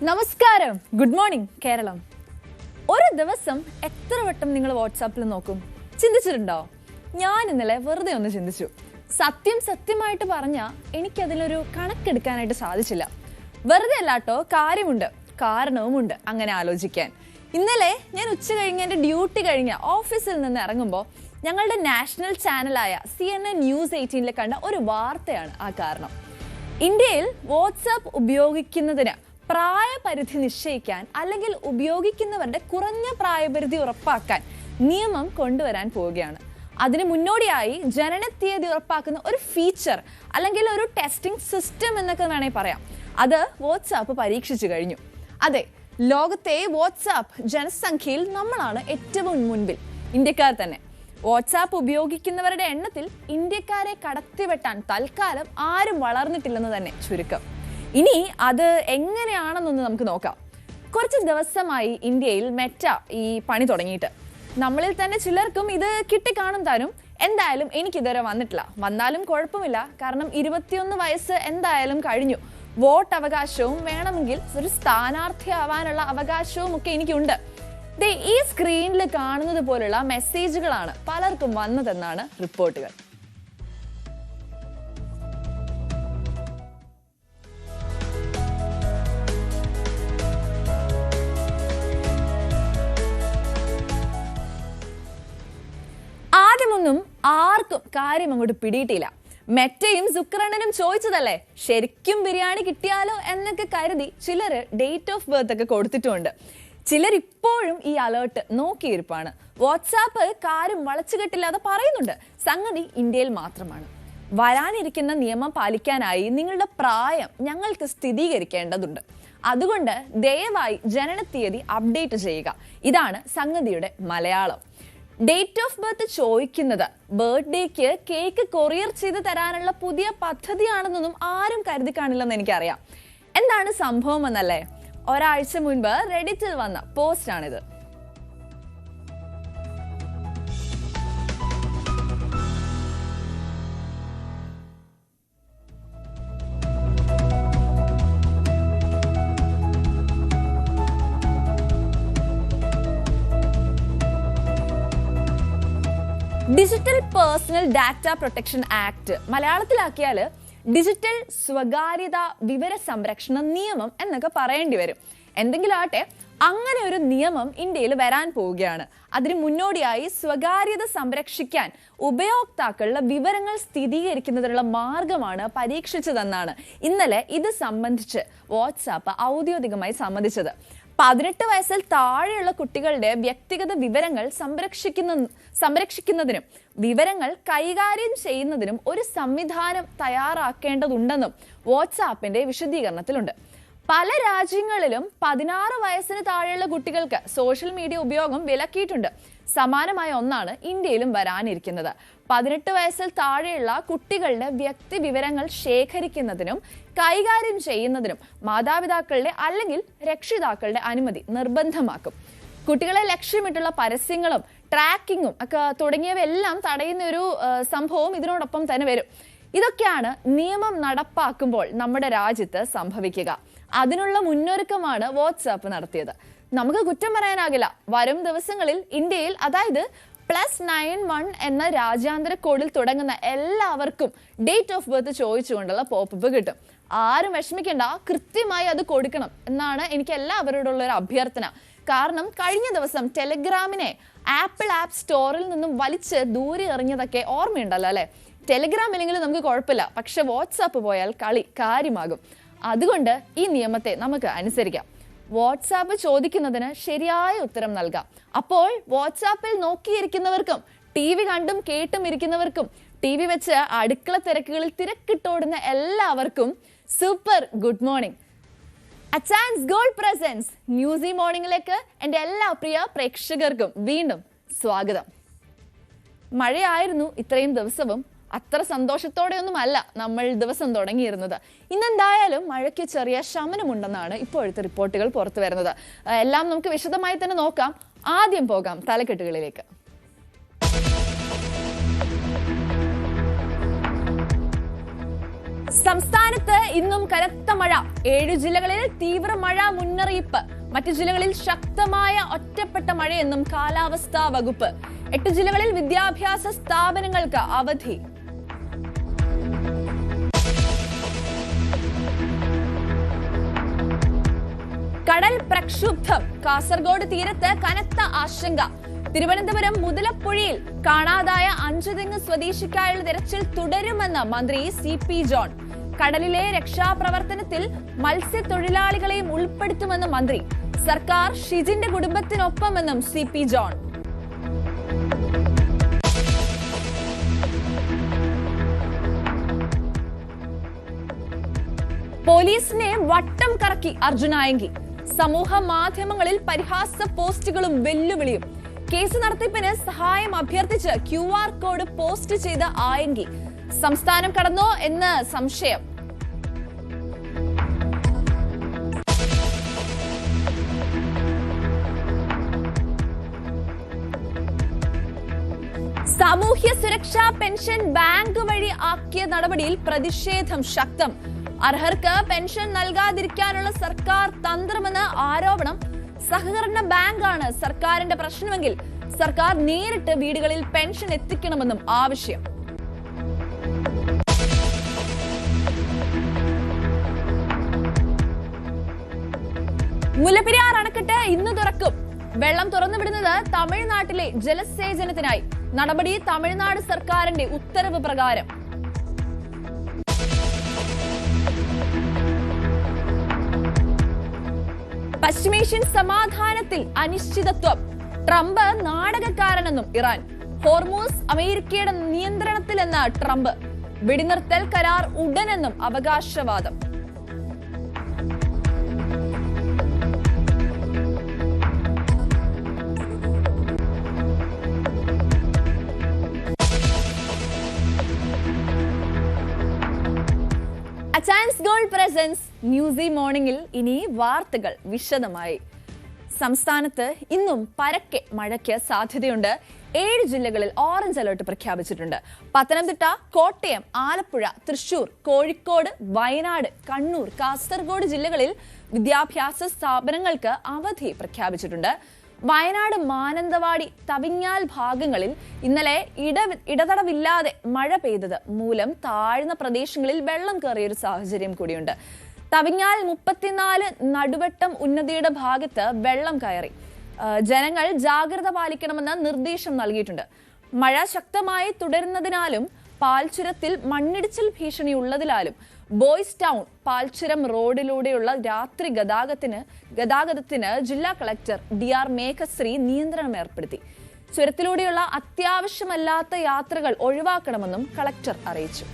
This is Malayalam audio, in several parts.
നമസ്കാരം, ഗുഡ് മോർണിംഗ് കേരളം. ഒരു ദിവസം എത്ര വട്ടം നിങ്ങൾ വാട്സാപ്പിൽ നോക്കും? ചിന്തിച്ചിട്ടുണ്ടോ? ഞാൻ ഇന്നലെ വെറുതെ ഒന്ന് ചിന്തിച്ചു. സത്യമായിട്ട് പറഞ്ഞാൽ എനിക്കതിലൊരു കണക്കെടുക്കാനായിട്ട് സാധിച്ചില്ല. വെറുതെ അല്ലാട്ടോ, കാരണവുമുണ്ട് അങ്ങനെ ആലോചിക്കാൻ. ഇന്നലെ ഞാൻ ഉച്ച കഴിഞ്ഞ് എൻ്റെ ഡ്യൂട്ടി കഴിഞ്ഞ ഓഫീസിൽ നിന്ന് ഇറങ്ങുമ്പോൾ ഞങ്ങളുടെ നാഷണൽ ചാനലായ CNN News 18 കണ്ട ഒരു വാർത്തയാണ് ആ കാരണം. ഇന്ത്യയിൽ വാട്സാപ്പ് ഉപയോഗിക്കുന്നതിന് പ്രായപരിധി നിശ്ചയിക്കാൻ അല്ലെങ്കിൽ ഉപയോഗിക്കുന്നവരുടെ കുറഞ്ഞ പ്രായപരിധി ഉറപ്പാക്കാൻ നിയമം കൊണ്ടുവരാൻ പോവുകയാണ്. അതിന് മുന്നോടിയായി ജനനത്തീയതി ഉറപ്പാക്കുന്ന ഒരു ഫീച്ചർ അല്ലെങ്കിൽ ഒരു ടെസ്റ്റിംഗ് സിസ്റ്റം എന്നൊക്കെ വേണമെങ്കിൽ പറയാം. അത് വാട്സാപ്പ് പരീക്ഷിച്ചു കഴിഞ്ഞു. അതെ, ലോകത്തെ വാട്സാപ്പ് ജനസംഖ്യയിൽ നമ്മളാണ് ഏറ്റവും മുൻപിൽ, ഇന്ത്യക്കാർ തന്നെ. വാട്സാപ്പ് ഉപയോഗിക്കുന്നവരുടെ എണ്ണത്തിൽ ഇന്ത്യക്കാരെ കടത്തിവെട്ടാൻ തൽക്കാലം ആരും വളർന്നിട്ടില്ലെന്ന് തന്നെ ചുരുക്കം. ഇനി അത് എങ്ങനെയാണെന്നൊന്ന് നമുക്ക് നോക്കാം. കുറച്ച് ദിവസമായി ഇന്ത്യയിൽ മെറ്റ ഈ പണി തുടങ്ങിയിട്ട്. നമ്മളിൽ തന്നെ ചിലർക്കും ഇത് കിട്ടിക്കാണും താനും. എന്തായാലും എനിക്കിതുവരെ വന്നിട്ടില്ല. വന്നാലും കുഴപ്പമില്ല, കാരണം 21 വയസ്സ് എന്തായാലും കഴിഞ്ഞു. വോട്ട് അവകാശവും വേണമെങ്കിൽ ഒരു സ്ഥാനാർത്ഥിയാവാനുള്ള അവകാശവും ഒക്കെ എനിക്കുണ്ട്. ഈ സ്ക്രീനിൽ കാണുന്നത് പോലുള്ള മെസ്സേജുകളാണ് പലർക്കും വന്നതെന്നാണ് റിപ്പോർട്ടുകൾ. ആദ്യമൊന്നും ആർക്കും കാര്യം അങ്ങോട്ട് പിടിയിട്ടില്ല. മെറ്റയും സുക്കറണ്ണനും ചോദിച്ചതല്ലേ, ശരിക്കും ബിരിയാണി കിട്ടിയാലോ എന്നൊക്കെ കരുതി ചിലര് ഡേറ്റ് ഓഫ് ബർത്ത് ഒക്കെ കൊടുത്തിട്ടുണ്ട്. ചിലർ ഇപ്പോഴും ഈ അലേർട്ട് നോക്കിയിരിപ്പാണ്. വാട്സാപ്പ് കാര്യം വളച്ചുകെട്ടില്ലാതെ പറയുന്നുണ്ട്, സംഗതി ഇന്ത്യയിൽ മാത്രമാണ്. വരാനിരിക്കുന്ന നിയമം പാലിക്കാനായി നിങ്ങളുടെ പ്രായം ഞങ്ങൾക്ക് സ്ഥിരീകരിക്കേണ്ടതുണ്ട്. അതുകൊണ്ട് ദയവായി ജനനത്തീയതി അപ്ഡേറ്റ് ചെയ്യുക. ഇതാണ് സംഗതിയുടെ മലയാളം. ഡേറ്റ് ഓഫ് ബർത്ത് ചോദിക്കുന്നത് ബർത്ത്ഡേക്ക് കേക്ക് കൊറിയർ ചെയ്ത് തരാനുള്ള പുതിയ പദ്ധതിയാണെന്നൊന്നും ആരും കരുതി കാണില്ലെന്ന് എനിക്കറിയാം. എന്താണ് സംഭവം എന്നല്ലേ? ഒരാഴ്ച മുൻപ് റെഡിറ്റിൽ വന്ന പോസ്റ്റാണിത്. Digital personal data protection act, മലയാളത്തിലാക്കിയാൽ ഡിജിറ്റൽ സ്വകാര്യത വിവര സംരക്ഷണ നിയമം എന്നൊക്കെ പറയേണ്ടി വരും. എന്തെങ്കിലും ആട്ടെ, അങ്ങനെ ഒരു നിയമം ഇന്ത്യയിൽ വരാൻ പോവുകയാണ്. അതിന് മുന്നോടിയായി സ്വകാര്യത സംരക്ഷിക്കാൻ ഉപയോക്താക്കളുടെ വിവരങ്ങൾ സ്ഥിരീകരിക്കുന്നതിനുള്ള മാർഗമാണ് പരീക്ഷിച്ചതെന്നാണ് ഇന്നലെ ഇത് സംബന്ധിച്ച് വാട്സാപ്പ് ഔദ്യോഗികമായി സമ്മതിച്ചത്. 18 വയസ്സിൽ താഴെയുള്ള കുട്ടികളുടെ വ്യക്തിഗത വിവരങ്ങൾ സംരക്ഷിക്കുന്നതിനും വിവരങ്ങൾ കൈകാര്യം ചെയ്യുന്നതിനും ഒരു സംവിധാനം തയ്യാറാക്കേണ്ടതുണ്ടെന്നും വാട്സാപ്പിന്റെ വിശദീകരണത്തിലുണ്ട്. പല രാജ്യങ്ങളിലും 16 വയസ്സിന് താഴെയുള്ള കുട്ടികൾക്ക് സോഷ്യൽ മീഡിയ ഉപയോഗം വിലക്കിയിട്ടുണ്ട്. സമാനമായ ഒന്നാണ് ഇന്ത്യയിലും വരാനിരിക്കുന്നത്. 18 വയസ്സിൽ താഴെയുള്ള കുട്ടികളുടെ വ്യക്തി വിവരങ്ങൾ ശേഖരിക്കുന്നതിനും കൈകാര്യം ചെയ്യുന്നതിനും മാതാപിതാക്കളുടെ അല്ലെങ്കിൽ രക്ഷിതാക്കളുടെ അനുമതി നിർബന്ധമാക്കും. കുട്ടികളെ ലക്ഷ്യമിട്ടുള്ള പരസ്യങ്ങളും ട്രാക്കിങ്ങും ഒക്കെ തുടങ്ങിയവയെല്ലാം തടയുന്ന ഒരു സംഭവം ഇതിനോടൊപ്പം തന്നെ വരും. ഇതൊക്കെയാണ് നിയമം നടപ്പാക്കുമ്പോൾ നമ്മുടെ രാജ്യത്ത് സംഭവിക്കുക. അതിനുള്ള മുന്നൊരുക്കമാണ് വാട്സാപ്പ് നടത്തിയത്. നമുക്ക് കുറ്റം പറയാനാകില്ല. വരും ദിവസങ്ങളിൽ ഇന്ത്യയിൽ, അതായത് +91 എന്ന രാജ്യാന്തര കോഡിൽ തുടങ്ങുന്ന എല്ലാവർക്കും ഡേറ്റ് ഓഫ് ബർത്ത് ചോദിച്ചുകൊണ്ടുള്ള പോപ്പപ്പ് കിട്ടും. ആരും വിഷമിക്കേണ്ട, കൃത്യമായി അത് കൊടുക്കണം എന്നാണ് എനിക്ക് എല്ലാവരോടുള്ള ഒരു അഭ്യർത്ഥന. കാരണം കഴിഞ്ഞ ദിവസം ടെലിഗ്രാമിനെ ആപ്പിൾ ആപ്പ് സ്റ്റോറിൽ നിന്നും വലിച്ച് ദൂരെ എറിഞ്ഞതൊക്കെ ഓർമ്മയുണ്ടല്ലോ അല്ലെ? ടെലിഗ്രാം ഇല്ലെങ്കിൽ നമുക്ക് കുഴപ്പമില്ല, പക്ഷെ വാട്സാപ്പ് പോയാൽ കാര്യമാകും. അതുകൊണ്ട് ഈ നിയമത്തെ നമുക്ക് അനുസരിക്കാം. വാട്സാപ്പ് ചോദിക്കുന്നതിന് ശരിയായ ഉത്തരം നൽകാം. അപ്പോൾ വാട്സാപ്പിൽ നോക്കിയിരിക്കുന്നവർക്കും TV കണ്ടും കേട്ടും ഇരിക്കുന്നവർക്കും TV വെച്ച് അടുക്കള തിരക്കുകളിൽ തിരക്കിട്ടോടുന്ന എല്ലാവർക്കും super good morning. Achayans gold presents newsy മോർണിംഗിലേക്ക് എൻ്റെ എല്ലാ പ്രിയ പ്രേക്ഷകർക്കും വീണ്ടും സ്വാഗതം. മഴയായിരുന്നു ഇത്രയും ദിവസവും. അത്ര സന്തോഷത്തോടെയൊന്നുമല്ല നമ്മൾ ദിവസം തുടങ്ങിയിരുന്നത്. ഇന്നെന്തായാലും മഴയ്ക്ക് ചെറിയ ശമനമുണ്ടെന്നാണ് ഇപ്പോഴത്തെ റിപ്പോർട്ടുകൾ പുറത്തു വരുന്നത്. എല്ലാം നമുക്ക് വിശദമായി തന്നെ നോക്കാം. ആദ്യം പോകാം തലക്കെട്ടുകളിലേക്ക്. സംസ്ഥാനത്ത് ഇന്നും കനത്ത മഴ. 7 ജില്ലകളിൽ തീവ്ര മഴ മുന്നറിയിപ്പ്. മറ്റു ജില്ലകളിൽ ശക്തമായ ഒറ്റപ്പെട്ട മഴയെന്നും കാലാവസ്ഥാ വകുപ്പ്. 8 ജില്ലകളിൽ വിദ്യാഭ്യാസ സ്ഥാപനങ്ങൾക്ക് അവധി. കടൽ പ്രക്ഷുബ്ധം. കാസർഗോഡ് തീരത്ത് കനത്ത ആശങ്ക. തിരുവനന്തപുരം മുതലപ്പുഴയിൽ കാണാതായ 5 തെങ്ങ് സ്വദേശിക്കായുള്ള തിരച്ചിൽ തുടരുമെന്ന് മന്ത്രി CP ജോൺ. കടലിലെ രക്ഷാപ്രവർത്തനത്തിൽ മത്സ്യത്തൊഴിലാളികളെയും ഉൾപ്പെടുത്തുമെന്ന് മന്ത്രി. സർക്കാർ ഷിജിന്റെ കുടുംബത്തിനൊപ്പമെന്നും CP ജോൺ. പോലീസിനെ വട്ടം കറക്കി അർജുനായങ്കി. സമൂഹ മാധ്യമങ്ങളിൽ പരിഹാസ പോസ്റ്റുകളും വെല്ലുവിളിയും. കേസ് നടത്തിപ്പിന് സഹായം അഭ്യർത്ഥിച്ച് QR കോഡ് പോസ്റ്റ് ചെയ്ത ആയങ്കി. സംസ്ഥാനം കടന്നോ എന്ന് സംശയം. സാമൂഹ്യ സുരക്ഷാ പെൻഷൻ ബാങ്ക് വഴി ആക്കിയ നടപടിയിൽ പ്രതിഷേധം ശക്തം. അർഹർക്ക് പെൻഷൻ നൽകാതിരിക്കാനുള്ള സർക്കാർ തന്ത്രമെന്ന് ആരോപണം. സഹകരണ ബാങ്കാണ് സർക്കാരിന്റെ പ്രശ്നമെങ്കിൽ സർക്കാർ നേരിട്ട് വീടുകളിൽ പെൻഷൻ എത്തിക്കണമെന്നും ആവശ്യം. മുല്ലപ്പെരിയാർ അണക്കെട്ട് ഇന്ന് തുറക്കും. വെള്ളം തുറന്നുവിടുന്നത് തമിഴ്നാട്ടിലെ ജലസേചനത്തിനായി. നടപടി തമിഴ്നാട് സർക്കാരിന്റെ ഉത്തരവ് പ്രകാരം. പശ്ചിമേഷ്യൻ സമാധാനത്തിൽ അനിശ്ചിതത്വം. Trump നാടകക്കാരനെന്നും Iran. ഹോർമൂസ് അമേരിക്കയുടെ നിയന്ത്രണത്തിലെന്ന ട്രംപ്. വെടിനിർത്തൽ കരാർ ഉടനെന്നും അവകാശവാദം. അച്ചാൻസ് ഗോൾഡ് പ്രസൻസ് ന്യൂസി മോർണിംഗിൽ ഇനി വാർത്തകൾ വിശദമായി. സംസ്ഥാനത്ത് ഇന്നും പരക്കെ മഴയ്ക്ക് സാധ്യതയുണ്ട്. 7 ജില്ലകളിൽ ഓറഞ്ച് അലർട്ട് പ്രഖ്യാപിച്ചിട്ടുണ്ട്. പത്തനംതിട്ട, കോട്ടയം, ആലപ്പുഴ, തൃശൂർ, കോഴിക്കോട്, വയനാട്, കണ്ണൂർ, കാസർഗോഡ് ജില്ലകളിൽ വിദ്യാഭ്യാസ സ്ഥാപനങ്ങൾക്ക് അവധി പ്രഖ്യാപിച്ചിട്ടുണ്ട്. വയനാട്, മാനന്തവാടി, തവിഞ്ഞാൽ ഭാഗങ്ങളിൽ ഇന്നലെ ഇടതടവില്ലാതെ മഴ പെയ്തത് മൂലം താഴ്ന്ന പ്രദേശങ്ങളിൽ വെള്ളം കയറിയ ഒരു സാഹചര്യം കൂടിയുണ്ട്. തവിഞ്ഞാൽ 34 നടുവട്ടം ഉന്നതിയുടെ ഭാഗത്ത് വെള്ളം കയറി. ജനങ്ങൾ ജാഗ്രത പാലിക്കണമെന്ന് നിർദ്ദേശം നൽകിയിട്ടുണ്ട്. മഴ ശക്തമായി തുടരുന്നതിനാലും പാൽച്ചുരത്തിൽ മണ്ണിടിച്ചിൽ ഭീഷണി ഉള്ളതിനാലും ബോയ്സ് ടൗൺ പാൽച്ചുരം റോഡിലൂടെയുള്ള രാത്രി ഗതാഗതത്തിന് ജില്ലാ കളക്ടർ DR മേഘശ്രീ നിയന്ത്രണം ഏർപ്പെടുത്തി. ചുരത്തിലൂടെയുള്ള അത്യാവശ്യമല്ലാത്ത യാത്രകൾ ഒഴിവാക്കണമെന്നും കളക്ടർ അറിയിച്ചു.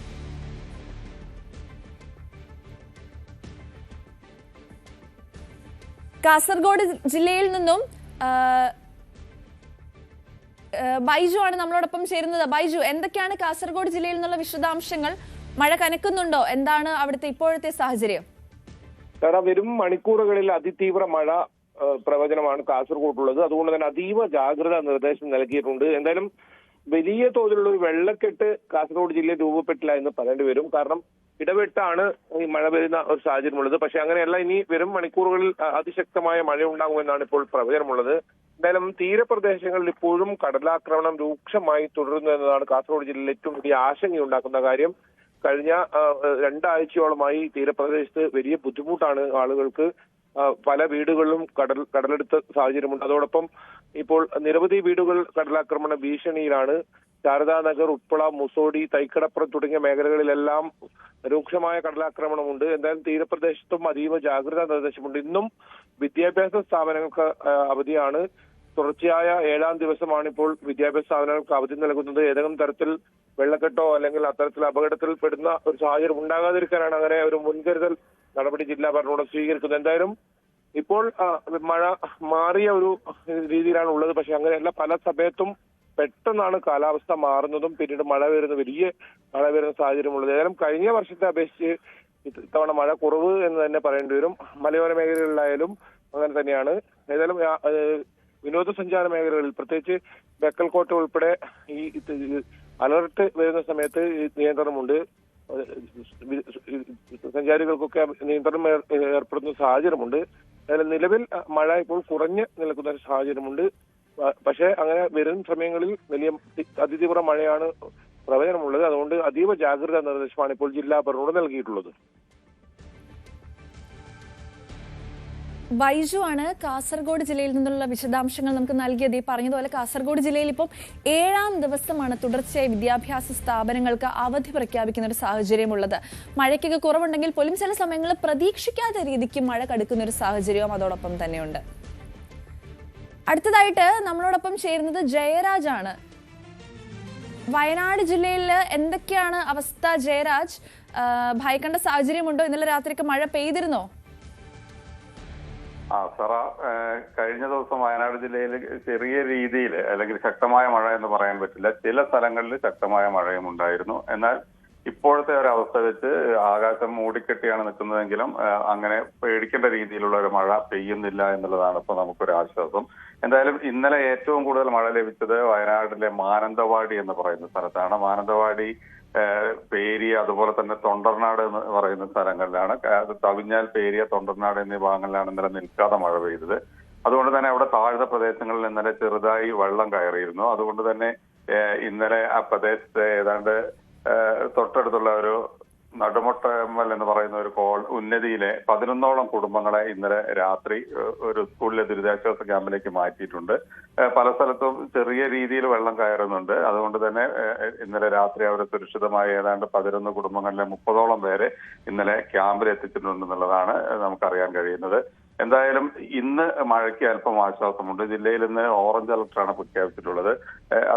കാസർഗോഡ് ജില്ലയിൽ നിന്നും ബൈജു ആണ് നമ്മളോടൊപ്പം ചേരുന്നത്. ബൈജു, എന്തൊക്കെയാണ് കാസർഗോഡ് ജില്ലയിൽ നിന്നുള്ള വിശദാംശങ്ങൾ? മഴ കനക്കുന്നുണ്ടോ? എന്താണ് അവിടുത്തെ ഇപ്പോഴത്തെ സാഹചര്യം? വരും മണിക്കൂറുകളിൽ അതിതീവ്ര മഴ പ്രവചനമാണ് കാസർഗോഡുള്ളത്. അതുകൊണ്ട് തന്നെ അതീവ ജാഗ്രതാ നിർദ്ദേശം നൽകിയിട്ടുണ്ട്. എന്തായാലും വലിയ തോതിലുള്ള ഒരു വെള്ളക്കെട്ട് കാസർഗോഡ് ജില്ലയിൽ രൂപപ്പെട്ടില്ല എന്ന് പറയേണ്ടി വരും. കാരണം ഇടവിട്ടാണ് ഈ മഴ വരുന്ന ഒരു സാഹചര്യമുള്ളത്. പക്ഷെ അങ്ങനെയല്ല, ഇനി വരും മണിക്കൂറുകളിൽ അതിശക്തമായ മഴ ഉണ്ടാകുമെന്നാണ് ഇപ്പോൾ പ്രവചനമുള്ളത്. എന്തായാലും തീരപ്രദേശങ്ങളിൽ ഇപ്പോഴും കടലാക്രമണം രൂക്ഷമായി തുടരുന്നു എന്നതാണ് കാസർഗോഡ് ജില്ലയിൽ ഏറ്റവും വലിയ ആശങ്കയുണ്ടാക്കുന്ന കാര്യം. കഴിഞ്ഞ 2 ആഴ്ചയോളമായി തീരപ്രദേശത്ത് വലിയ ബുദ്ധിമുട്ടാണ് ആളുകൾക്ക്. പല വീടുകളിലും കടലെടുത്ത സാഹചര്യമുണ്ട്. അതോടൊപ്പം ഇപ്പോൾ നിരവധി വീടുകൾ കടലാക്രമണ ഭീഷണിയിലാണ്. ശാരദാനഗർ, ഉപ്പള, മുസോടി, തൈക്കടപ്പുറം തുടങ്ങിയ മേഖലകളിലെല്ലാം രൂക്ഷമായ കടലാക്രമണമുണ്ട്. എന്തായാലും തീരപ്രദേശത്തും അതീവ ജാഗ്രതാ നിർദ്ദേശമുണ്ട്. ഇന്നും വിദ്യാഭ്യാസ സ്ഥാപനങ്ങൾക്ക് അവധിയാണ്. തുടർച്ചയായ 7ാം ദിവസമാണ് ഇപ്പോൾ വിദ്യാഭ്യാസ സ്ഥാപനങ്ങൾക്ക് അവധി നൽകുന്നത്. ഏതെങ്കിലും തരത്തിൽ വെള്ളക്കെട്ടോ അല്ലെങ്കിൽ അത്തരത്തിൽ അപകടത്തിൽ പെടുന്ന ഒരു സാഹചര്യം ഉണ്ടാകാതിരിക്കാനാണ് അങ്ങനെ ഒരു മുൻകരുതൽ നടപടി ജില്ലാ ഭരണകൂടം സ്വീകരിക്കുന്നത്. എന്തായാലും ഇപ്പോൾ മഴ മാറിയ ഒരു രീതിയിലാണ് ഉള്ളത്. പക്ഷെ അങ്ങനെയല്ല, പല സമയത്തും പെട്ടെന്നാണ് കാലാവസ്ഥ മാറുന്നതും പിന്നീട് വലിയ മഴ വരുന്ന സാഹചര്യമുള്ളത്. ഏതായാലും കഴിഞ്ഞ വർഷത്തെ അപേക്ഷിച്ച് ഇത്തവണ മഴ കുറവ് എന്ന് തന്നെ പറയേണ്ടി വരും. മലയോര മേഖലകളിലായാലും അങ്ങനെ തന്നെയാണ്. ഏതായാലും വിനോദസഞ്ചാര മേഖലകളിൽ പ്രത്യേകിച്ച് ബേക്കൽ കോട്ട ഉൾപ്പെടെ ഈ അലർട്ട് വരുന്ന സമയത്ത് നിയന്ത്രണമുണ്ട്. സഞ്ചാരികൾക്കൊക്കെ നിയന്ത്രണം ഏർപ്പെടുന്ന സാഹചര്യമുണ്ട്. അതിൽ നിലവിൽ മഴ ഇപ്പോൾ കുറഞ്ഞ് നിൽക്കുന്ന സാഹചര്യമുണ്ട്. പക്ഷേ അങ്ങനെ വരും സമയങ്ങളിൽ വലിയ അതിതീവ്ര മഴയാണ് പ്രവചനമുള്ളത്. അതുകൊണ്ട് അതീവ ജാഗ്രതാ നിർദ്ദേശമാണ് ഇപ്പോൾ ജില്ലാ ഭരണകൂടം നൽകിയിട്ടുള്ളത്. ബൈജു ആണ് കാസർഗോഡ് ജില്ലയിൽ നിന്നുള്ള വിശദാംശങ്ങൾ നമുക്ക് നൽകിയത്. ഈ പറഞ്ഞതുപോലെ കാസർഗോഡ് ജില്ലയിൽ ഇപ്പോൾ 7ാം ദിവസമാണ് തുടർച്ചയായി വിദ്യാഭ്യാസ സ്ഥാപനങ്ങൾക്ക് അവധി പ്രഖ്യാപിക്കുന്ന ഒരു സാഹചര്യമുള്ളത്. മഴയ്ക്കൊക്കെ കുറവുണ്ടെങ്കിൽ പോലും ചില സമയങ്ങളിൽ പ്രതീക്ഷിക്കാത്ത രീതിക്ക് മഴ കടുക്കുന്ന ഒരു സാഹചര്യവും അതോടൊപ്പം തന്നെയുണ്ട്. അടുത്തതായിട്ട് നമ്മളോടൊപ്പം ചേരുന്നത് ജയരാജ് ആണ്. വയനാട് ജില്ലയിൽ എന്തൊക്കെയാണ് അവസ്ഥ ജയരാജ്? ഭയക്കേണ്ട സാഹചര്യമുണ്ടോ? ഇന്നലെ രാത്രിക്ക് മഴ പെയ്തിരുന്നോ? സറ, കഴിഞ്ഞ ദിവസം വയനാട് ജില്ലയിൽ ചെറിയ രീതിയിൽ അല്ലെങ്കിൽ ശക്തമായ മഴ എന്ന് പറയാൻ പറ്റില്ല, ചില സ്ഥലങ്ങളിൽ ശക്തമായ മഴയും ഉണ്ടായിരുന്നു. എന്നാൽ ഇപ്പോഴത്തെ ഒരു അവസ്ഥ വെച്ച് ആകാശം മൂടിക്കെട്ടിയാണ് നിൽക്കുന്നതെങ്കിലും അങ്ങനെ പേടിക്കേണ്ട രീതിയിലുള്ള ഒരു മഴ പെയ്യുന്നില്ല എന്നുള്ളതാണ് ഇപ്പൊ നമുക്കൊരു ആശ്വാസം. എന്തായാലും ഇന്നലെ ഏറ്റവും കൂടുതൽ മഴ ലഭിച്ചത് വയനാട്ടിലെ മാനന്തവാടി എന്ന് പറയുന്ന സ്ഥലത്താണ്. മാനന്തവാടി, പേരിയ, അതുപോലെ തന്നെ തൊണ്ടർനാട് എന്ന് പറയുന്ന സ്ഥലങ്ങളിലാണ്. തവിഞ്ഞാൽ, പേരിയ, തൊണ്ടർനാട് എന്നീ ഭാഗങ്ങളിലാണ് ഇന്നലെ നിൽക്കാതെ മഴ പെയ്തത്. അതുകൊണ്ട് തന്നെ അവിടെ താഴ്ന്ന പ്രദേശങ്ങളിൽ ഇന്നലെ ചെറുതായി വെള്ളം കയറിയിരുന്നു. അതുകൊണ്ട് തന്നെ ഇന്നലെ ആ പ്രദേശത്ത് ഏതാണ്ട് തൊട്ടടുത്തുള്ള ഒരു നടുമുട്ടമ്മൽ എന്ന് പറയുന്ന ഒരു ഉന്നതിയിലെ 11ഓളം കുടുംബങ്ങളെ ഇന്നലെ രാത്രി ഒരു സ്കൂളിലെ ദുരിതാശ്വാസ ക്യാമ്പിലേക്ക് മാറ്റിയിട്ടുണ്ട്. പല സ്ഥലത്തും ചെറിയ രീതിയിൽ വെള്ളം കയറുന്നുണ്ട്. അതുകൊണ്ട് തന്നെ ഇന്നലെ രാത്രി അവർ സുരക്ഷിതമായ ഏതാണ്ട് 11 കുടുംബങ്ങളിലെ 30ഓളം പേരെ ഇന്നലെ ക്യാമ്പിൽ എത്തിച്ചിട്ടുണ്ടെന്നുള്ളതാണ് നമുക്കറിയാൻ കഴിയുന്നത്. എന്തായാലും ഇന്ന് മഴയ്ക്ക് അല്പം ആശ്വാസമുണ്ട്. ജില്ലയിൽ ഇന്ന് ഓറഞ്ച് അലർട്ടാണ് പ്രഖ്യാപിച്ചിട്ടുള്ളത്.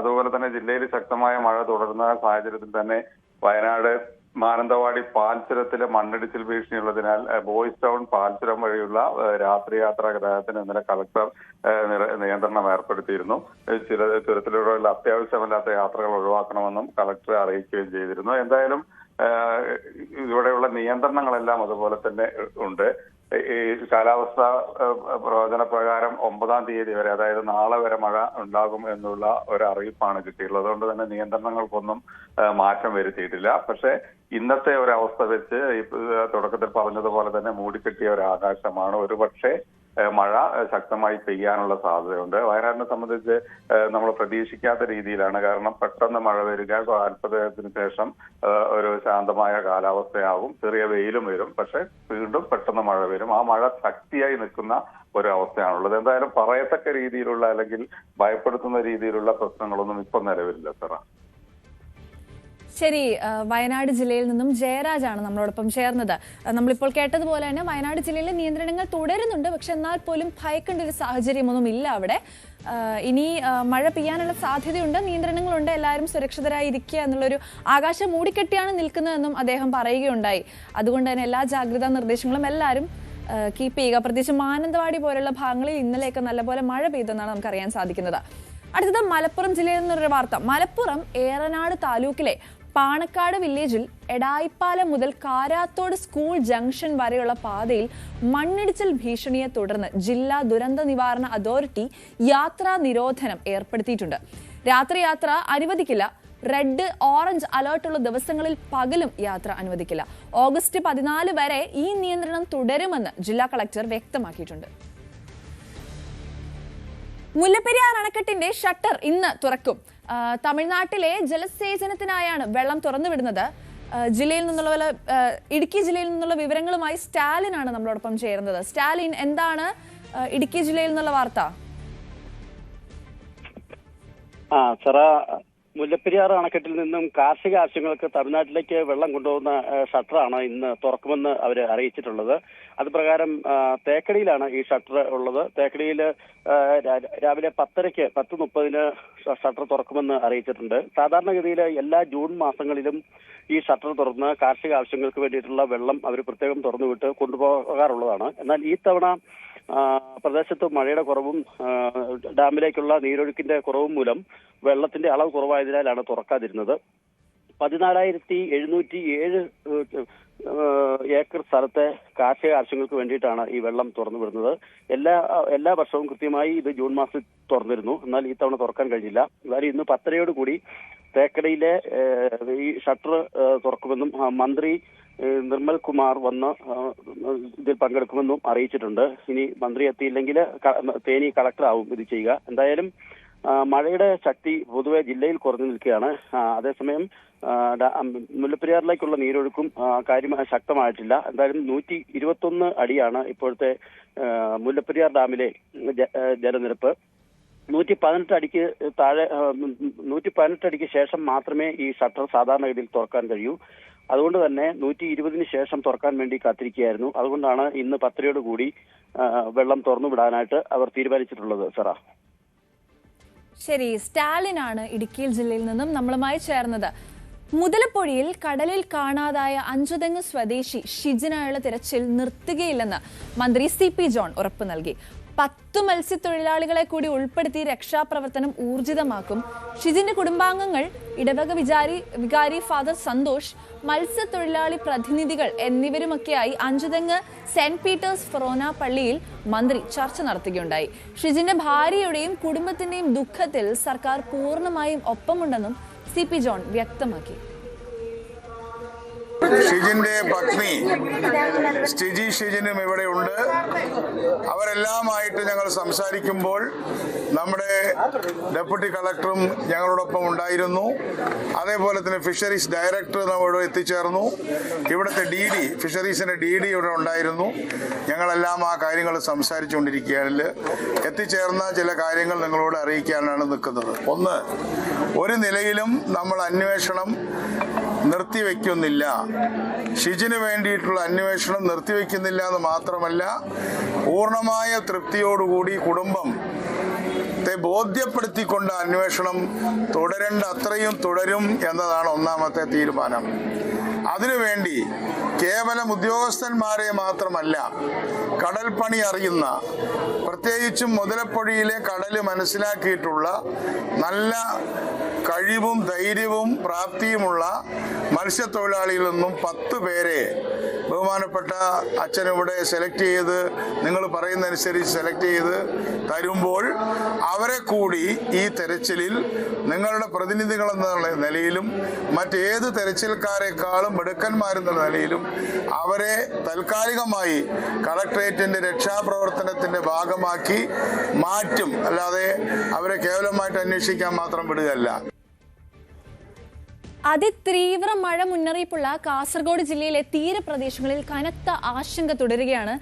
അതുപോലെ തന്നെ ജില്ലയിൽ ശക്തമായ മഴ തുടരുന്ന സാഹചര്യത്തിൽ തന്നെ വയനാട് മാനന്തവാടി പാൽച്ചുരത്തിലെ മണ്ണിടിച്ചിൽ ഭീഷണിയുള്ളതിനാൽ ബോയ്സ് ടൗൺ പാൽച്ചുരം വഴിയുള്ള രാത്രി യാത്രാ ഗതാഗതത്തിന് ഇന്നലെ കളക്ടർ നിയന്ത്രണം ഏർപ്പെടുത്തിയിരുന്നു. ചില ചുരത്തിലൂടെയുള്ള അത്യാവശ്യമല്ലാത്ത യാത്രകൾ ഒഴിവാക്കണമെന്നും കളക്ടർ അറിയിക്കുകയും ചെയ്തിരുന്നു. എന്തായാലും ഇവിടെയുള്ള നിയന്ത്രണങ്ങളെല്ലാം അതുപോലെ തന്നെ ഉണ്ട്. ഈ കാലാവസ്ഥ പ്രവചന പ്രകാരം 9ാം തീയതി വരെ, അതായത് നാളെ വരെ മഴ ഉണ്ടാകും എന്നുള്ള ഒരു അറിയിപ്പാണ് കിട്ടിയിട്ടുള്ളത്. അതുകൊണ്ട് തന്നെ നിയന്ത്രണങ്ങൾക്കൊന്നും മാറ്റം വരുത്തിയിട്ടില്ല. പക്ഷേ ഇന്നത്തെ ഒരവസ്ഥ വെച്ച് തുടക്കത്തിൽ പറഞ്ഞതുപോലെ തന്നെ മൂടിക്കെട്ടിയ ഒരു ആകാശമാണ്. ഒരുപക്ഷെ മഴ ശക്തമായി പെയ്യാനുള്ള സാധ്യതയുണ്ട്. വയനാടിനെ സംബന്ധിച്ച് നമ്മൾ പ്രതീക്ഷിക്കാത്ത രീതിയിലാണ്. കാരണം പെട്ടെന്ന് മഴ വരിക, അല്പനേരത്തിന് ശേഷം ഒരു ശാന്തമായ കാലാവസ്ഥയാവും, ചെറിയ വെയിലും വരും, പക്ഷെ വീണ്ടും പെട്ടെന്ന് മഴ വരും. ആ മഴ ശക്തിയായി നിൽക്കുന്ന ഒരു അവസ്ഥയാണുള്ളത്. എന്തായാലും പറയത്തക്ക രീതിയിലുള്ള അല്ലെങ്കിൽ ഭയപ്പെടുത്തുന്ന രീതിയിലുള്ള പ്രശ്നങ്ങളൊന്നും ഇപ്പം നിലവിലില്ല സാറ. ശരി, വയനാട് ജില്ലയിൽ നിന്നും ജയരാജാണ് നമ്മളോടൊപ്പം ചേർന്നത്. നമ്മളിപ്പോൾ കേട്ടതുപോലെ തന്നെ വയനാട് ജില്ലയിലെ നിയന്ത്രണങ്ങൾ തുടരുന്നുണ്ട്. പക്ഷെ എന്നാൽ പോലും ഭയക്കേണ്ട ഒരു സാഹചര്യമൊന്നും ഇല്ല അവിടെ. ഇനി മഴ പെയ്യാനുള്ള സാധ്യതയുണ്ട്, നിയന്ത്രണങ്ങളുണ്ട്, എല്ലാവരും സുരക്ഷിതരായി ഇരിക്കുക എന്നുള്ളൊരു ആകാശം മൂടിക്കെട്ടിയാണ് നിൽക്കുന്നതെന്നും അദ്ദേഹം പറയുകയുണ്ടായി. അതുകൊണ്ട് തന്നെ എല്ലാ ജാഗ്രതാ നിർദ്ദേശങ്ങളും എല്ലാവരും കീപ്പ് ചെയ്യുക. പ്രത്യേകിച്ച് മാനന്തവാടി പോലുള്ള ഭാഗങ്ങളിൽ ഇന്നലെയൊക്കെ നല്ലപോലെ മഴ പെയ്തെന്നാണ് നമുക്കറിയാൻ സാധിക്കുന്നത്. അടുത്തത് മലപ്പുറം ജില്ലയിൽ നിന്നൊരു വാർത്ത. മലപ്പുറം ഏറനാട് താലൂക്കിലെ പാണക്കാട് വില്ലേജിൽ എടായിപ്പാലം മുതൽ കാരാത്തോട് സ്കൂൾ ജംഗ്ഷൻ വരെയുള്ള പാതയിൽ മണ്ണിടിച്ചിൽ ഭീഷണിയെ തുടർന്ന് ജില്ലാ ദുരന്ത നിവാരണ അതോറിറ്റി യാത്രാ നിരോധനം ഏർപ്പെടുത്തിയിട്ടുണ്ട്. രാത്രി യാത്ര അനുവദിക്കില്ല. റെഡ്, ഓറഞ്ച് അലേർട്ടുള്ള ദിവസങ്ങളിൽ പകലും യാത്ര അനുവദിക്കില്ല. ഓഗസ്റ്റ് 14 വരെ ഈ നിയന്ത്രണം തുടരുമെന്ന് ജില്ലാ കളക്ടർ വ്യക്തമാക്കിയിട്ടുണ്ട്. മുല്ലപ്പെരിയാർ അണക്കെട്ടിന്റെ ഷട്ടർ ഇന്ന് തുറക്കും. തമിഴ്നാട്ടിലെ ജലസേചനത്തിനായാണ് വെള്ളം തുറന്നുവിടുന്നത്. ഇടുക്കി ജില്ലയിൽ നിന്നുള്ള വിവരങ്ങളുമായി സ്റ്റാലിനാണ് നമ്മളോടൊപ്പം ചേരുന്നത്. സ്റ്റാലിൻ, എന്താണ് ഇടുക്കി ജില്ലയിൽ നിന്നുള്ള വാർത്ത? മുല്ലപ്പെരിയാർ അണക്കെട്ടിൽ നിന്നും കാർഷിക ആവശ്യങ്ങൾക്ക് തമിഴ്നാട്ടിലേക്ക് വെള്ളം കൊണ്ടുപോകുന്ന ഷട്ടറാണ് ഇന്ന് തുറക്കുമെന്ന് അവർ അറിയിച്ചിട്ടുള്ളത്. അത് പ്രകാരം തേക്കടിയിലാണ് ഈ ഷട്ടർ ഉള്ളത്. തേക്കടിയിൽ രാവിലെ 10:30, 10:30 ഷട്ടർ തുറക്കുമെന്ന് അറിയിച്ചിട്ടുണ്ട്. സാധാരണഗതിയിൽ എല്ലാ ജൂൺ മാസങ്ങളിലും ഈ ഷട്ടർ തുറന്ന് കാർഷിക ആവശ്യങ്ങൾക്ക് വേണ്ടിയിട്ടുള്ള വെള്ളം അവർ പ്രത്യേകം തുറന്നുവിട്ട് കൊണ്ടുപോകാറുള്ളതാണ്. എന്നാൽ ഈ തവണ പ്രദേശത്ത് മഴയുടെ കുറവും ഡാമിലേക്കുള്ള നീരൊഴുക്കിന്റെ കുറവും മൂലം വെള്ളത്തിന്റെ അളവ് കുറവായതിനാലാണ് തുറക്കാതിരുന്നത്. 14,707 ഏക്കർ സ്ഥലത്തെ കാർഷിക ആവശ്യങ്ങൾക്ക് വേണ്ടിയിട്ടാണ് ഈ വെള്ളം തുറന്നു വിടുന്നത്. എല്ലാ വർഷവും കൃത്യമായി ഇത് ജൂൺ മാസത്തിൽ തുറന്നിരുന്നു. എന്നാൽ ഈ തവണ തുറക്കാൻ കഴിഞ്ഞില്ല. എന്നാലും ഇന്ന് 10:30 കൂടി തേക്കടിയിലെ ഈ ഷട്ടർ തുറക്കുമെന്നും മന്ത്രി നിർമ്മൽ കുമാർ വന്ന് ഇതിൽ പങ്കെടുക്കുമെന്നും അറിയിച്ചിട്ടുണ്ട്. ഇനി മന്ത്രി എത്തിയില്ലെങ്കിൽ തേനി കളക്ടറാവും ഇത് ചെയ്യുക. എന്തായാലും മഴയുടെ ശക്തി പൊതുവെ ജില്ലയിൽ കുറഞ്ഞു നിൽക്കുകയാണ്. അതേസമയം മുല്ലപ്പെരിയാറിലേക്കുള്ള നീരൊഴുക്കും കാര്യമായി ശക്തമായിട്ടില്ല. എന്തായാലും 121 അടിയാണ് ഇപ്പോഴത്തെ മുല്ലപ്പെരിയാർ ഡാമിലെ ജലനിരപ്പ്. 118 അടിക്ക് താഴെ 118 അടിക്ക് ശേഷം മാത്രമേ ഈ ഷട്ടർ സാധാരണഗതിയിൽ തുറക്കാൻ കഴിയൂ. അതുകൊണ്ട് തന്നെ 120 ശേഷം തുറക്കാൻ വേണ്ടി കാത്തിരിക്കുകയായിരുന്നു. അതുകൊണ്ടാണ് ഇന്ന് 10:30 കൂടി വെള്ളം തുറന്നു വിടാനായിട്ട് അവർ തീരുമാനിച്ചിട്ടുള്ളത്. സാറാ, ശരി. സ്റ്റാലിനാണ് ഇടുക്കി ജില്ലയിൽ നിന്നും നമ്മളുമായി ചേർന്നത്. മുതലപ്പൊഴിയിൽ കടലിൽ കാണാതായ അഞ്ചുതെങ്ങ് സ്വദേശി ഷിജിനായുള്ള തിരച്ചിൽ നിർത്തുകയില്ലെന്ന് മന്ത്രി CP ജോൺ ഉറപ്പു നൽകി. 10 മത്സ്യത്തൊഴിലാളികളെ കൂടി ഉൾപ്പെടുത്തി രക്ഷാപ്രവർത്തനം ഊർജിതമാക്കും. ഷിജിന്റെ കുടുംബാംഗങ്ങൾ, ഇടവക വികാരി ഫാദർ സന്തോഷ്, മത്സ്യത്തൊഴിലാളി പ്രതിനിധികൾ എന്നിവരുമൊക്കെയായി അഞ്ചുതെങ്ങ് സെന്റ് പീറ്റേഴ്സ് ഫൊറോന പള്ളിയിൽ മന്ത്രി ചർച്ച നടത്തുകയുണ്ടായി. ഷിജിന്റെ ഭാര്യയുടെയും കുടുംബത്തിന്റെയും ദുഃഖത്തിൽ സർക്കാർ പൂർണ്ണമായും ഒപ്പമുണ്ടെന്നും CP ജോൺ വ്യക്തമാക്കി. ഷിജിന്റെ പത്നി സ്റ്റിജി ഷിജിനും ഇവിടെയുണ്ട്. അവരെല്ലാമായിട്ട് ഞങ്ങൾ സംസാരിക്കുമ്പോൾ നമ്മുടെ ഡെപ്യൂട്ടി കളക്ടറും ഞങ്ങളോടൊപ്പം ഉണ്ടായിരുന്നു. അതേപോലെ തന്നെ ഫിഷറീസ് ഡയറക്ടർ നമ്മോട് എത്തിച്ചേർന്നു. ഇവിടുത്തെ DD, ഫിഷറീസിന്റെ DD ഇവിടെ ഉണ്ടായിരുന്നു. ഞങ്ങളെല്ലാം ആ കാര്യങ്ങൾ സംസാരിച്ചുകൊണ്ടിരിക്കുകയാണെങ്കിൽ എത്തിച്ചേർന്ന ചില കാര്യങ്ങൾ നിങ്ങളോട് അറിയിക്കാനാണ് നിൽക്കുന്നത്. ഒന്ന്, ഒരു നിലയിലും നമ്മൾ അന്വേഷണം നിർത്തിവെക്കുന്നില്ല. ഷിജിന് വേണ്ടിയിട്ടുള്ള അന്വേഷണം നിർത്തിവെക്കുന്നില്ല എന്ന് മാത്രമല്ല, പൂർണ്ണമായ തൃപ്തിയോടുകൂടി കുടുംബത്തെ ബോധ്യപ്പെടുത്തിക്കൊണ്ട് അന്വേഷണം തുടരേണ്ട അത്രയും തുടരും എന്നതാണ് ഒന്നാമത്തെ തീരുമാനം. അതിനുവേണ്ടി കേവലം ഉദ്യോഗസ്ഥന്മാരെ മാത്രമല്ല, കടൽപ്പണി അറിയുന്ന, പ്രത്യേകിച്ചും മുതലപ്പൊഴിയിലെ കടൽ മനസ്സിലാക്കിയിട്ടുള്ള, നല്ല കഴിവും ധൈര്യവും പ്രാപ്തിയുമുള്ള മത്സ്യത്തൊഴിലാളികളിൽ നിന്നും 10 പേരെ ബഹുമാനപ്പെട്ട അച്ഛനിവിടെ സെലക്ട് ചെയ്ത്, നിങ്ങൾ പറയുന്നതനുസരിച്ച് സെലക്ട് ചെയ്ത് തരുമ്പോൾ അവരെ കൂടി ഈ തെരച്ചിലിൽ നിങ്ങളുടെ പ്രതിനിധികളെന്നുള്ള നിലയിലും മറ്റേത് തെരച്ചിൽക്കാരെക്കാളും മിടുക്കന്മാരെന്നുള്ള നിലയിലും അവരെ താൽക്കാലികമായി കളക്ടറേറ്റിന്റെ രക്ഷാപ്രവർത്തനത്തിന്റെ ഭാഗമാക്കി മാറ്റും. അല്ലാതെ അവരെ കേവലമായിട്ട് അന്വേഷിക്കാൻ മാത്രം വിടുകയല്ല. അതിതീവ്ര മഴ മുന്നറിയിപ്പുള്ള കാസർഗോഡ് ജില്ലയിലെ തീരപ്രദേശങ്ങളിൽ കനത്ത ആശങ്ക തുടരുകയാണ്.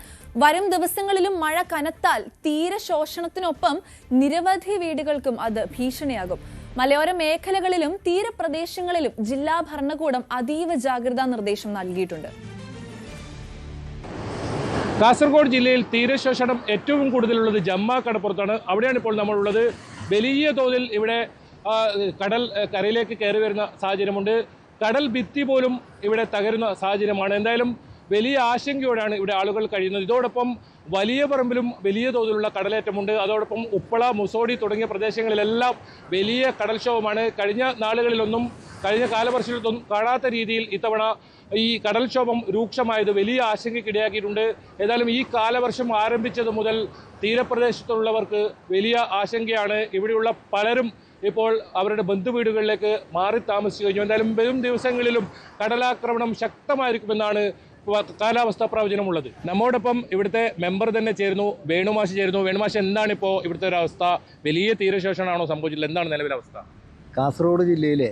വരും ദിവസങ്ങളിലും മഴ കനത്താൽ തീരശോഷണത്തിനൊപ്പം നിരവധി വീടുകൾക്കും അത് ഭീഷണിയാകും. മലയോര മേഖലകളിലും തീരപ്രദേശങ്ങളിലും ജില്ലാ ഭരണകൂടം അതീവ ജാഗ്രതാ നിർദ്ദേശം നൽകിയിട്ടുണ്ട്. കാസർഗോഡ് ജില്ലയിൽ തീരശോഷണം ഏറ്റവും കൂടുതലുള്ളത് ജമ്മ കടപ്പുറത്താണ്. അവിടെയാണ് ഇപ്പോൾ നമ്മളുള്ളത്. വലിയ തോതിൽ ഇവിടെ കടൽ കരയിലേക്ക് കയറി വരുന്ന സാഹചര്യമുണ്ട്. കടൽ ഭിത്തി പോലും ഇവിടെ തകരുന്ന സാഹചര്യമാണ്. എന്തായാലും വലിയ ആശങ്കയോടെയാണ് ഇവിടെ ആളുകൾ കഴിയുന്നത്. ഇതോടൊപ്പം വലിയ പറമ്പിലും വലിയ തോതിലുള്ള കടലേറ്റമുണ്ട്. അതോടൊപ്പം ഉപ്പള, മുസോടി തുടങ്ങിയ പ്രദേശങ്ങളിലെല്ലാം വലിയ കടൽക്ഷോഭമാണ്. കഴിഞ്ഞ നാളുകളിലൊന്നും, കഴിഞ്ഞ കാലവർഷത്തിലൊന്നും കാണാത്ത രീതിയിൽ ഇത്തവണ ഈ കടൽക്ഷോഭം രൂക്ഷമായത് വലിയ ആശങ്കയ്ക്കിടയാക്കിയിട്ടുണ്ട്. ഏതായാലും ഈ കാലവർഷം ആരംഭിച്ചത് മുതൽ തീരപ്രദേശത്തുള്ളവർക്ക് വലിയ ആശങ്കയാണ്. ഇവിടെയുള്ള പലരും ഇപ്പോൾ അവരുടെ ബന്ധുവീടുകളിലേക്ക് മാറി താമസിച്ചു കഴിഞ്ഞു. എന്തായാലും വരും ദിവസങ്ങളിലും കടലാക്രമണം ശക്തമായിരിക്കുമെന്നാണ് കാലാവസ്ഥാ പ്രവചനമുള്ളത്. നമ്മോടൊപ്പം ഇവിടുത്തെ മെമ്പർ തന്നെ ചേരുന്നു, വേണുമാഷ് ചേരുന്നു. വേണുമാഷ്, എന്താണ് ഇപ്പോൾ ഇവിടുത്തെ ഒരു അവസ്ഥ? വലിയ തീരശോഷണമാണോ സംഭവിച്ചില്ല? എന്താണ് നിലവിലെ അവസ്ഥ? കാസർഗോഡ് ജില്ലയിലെ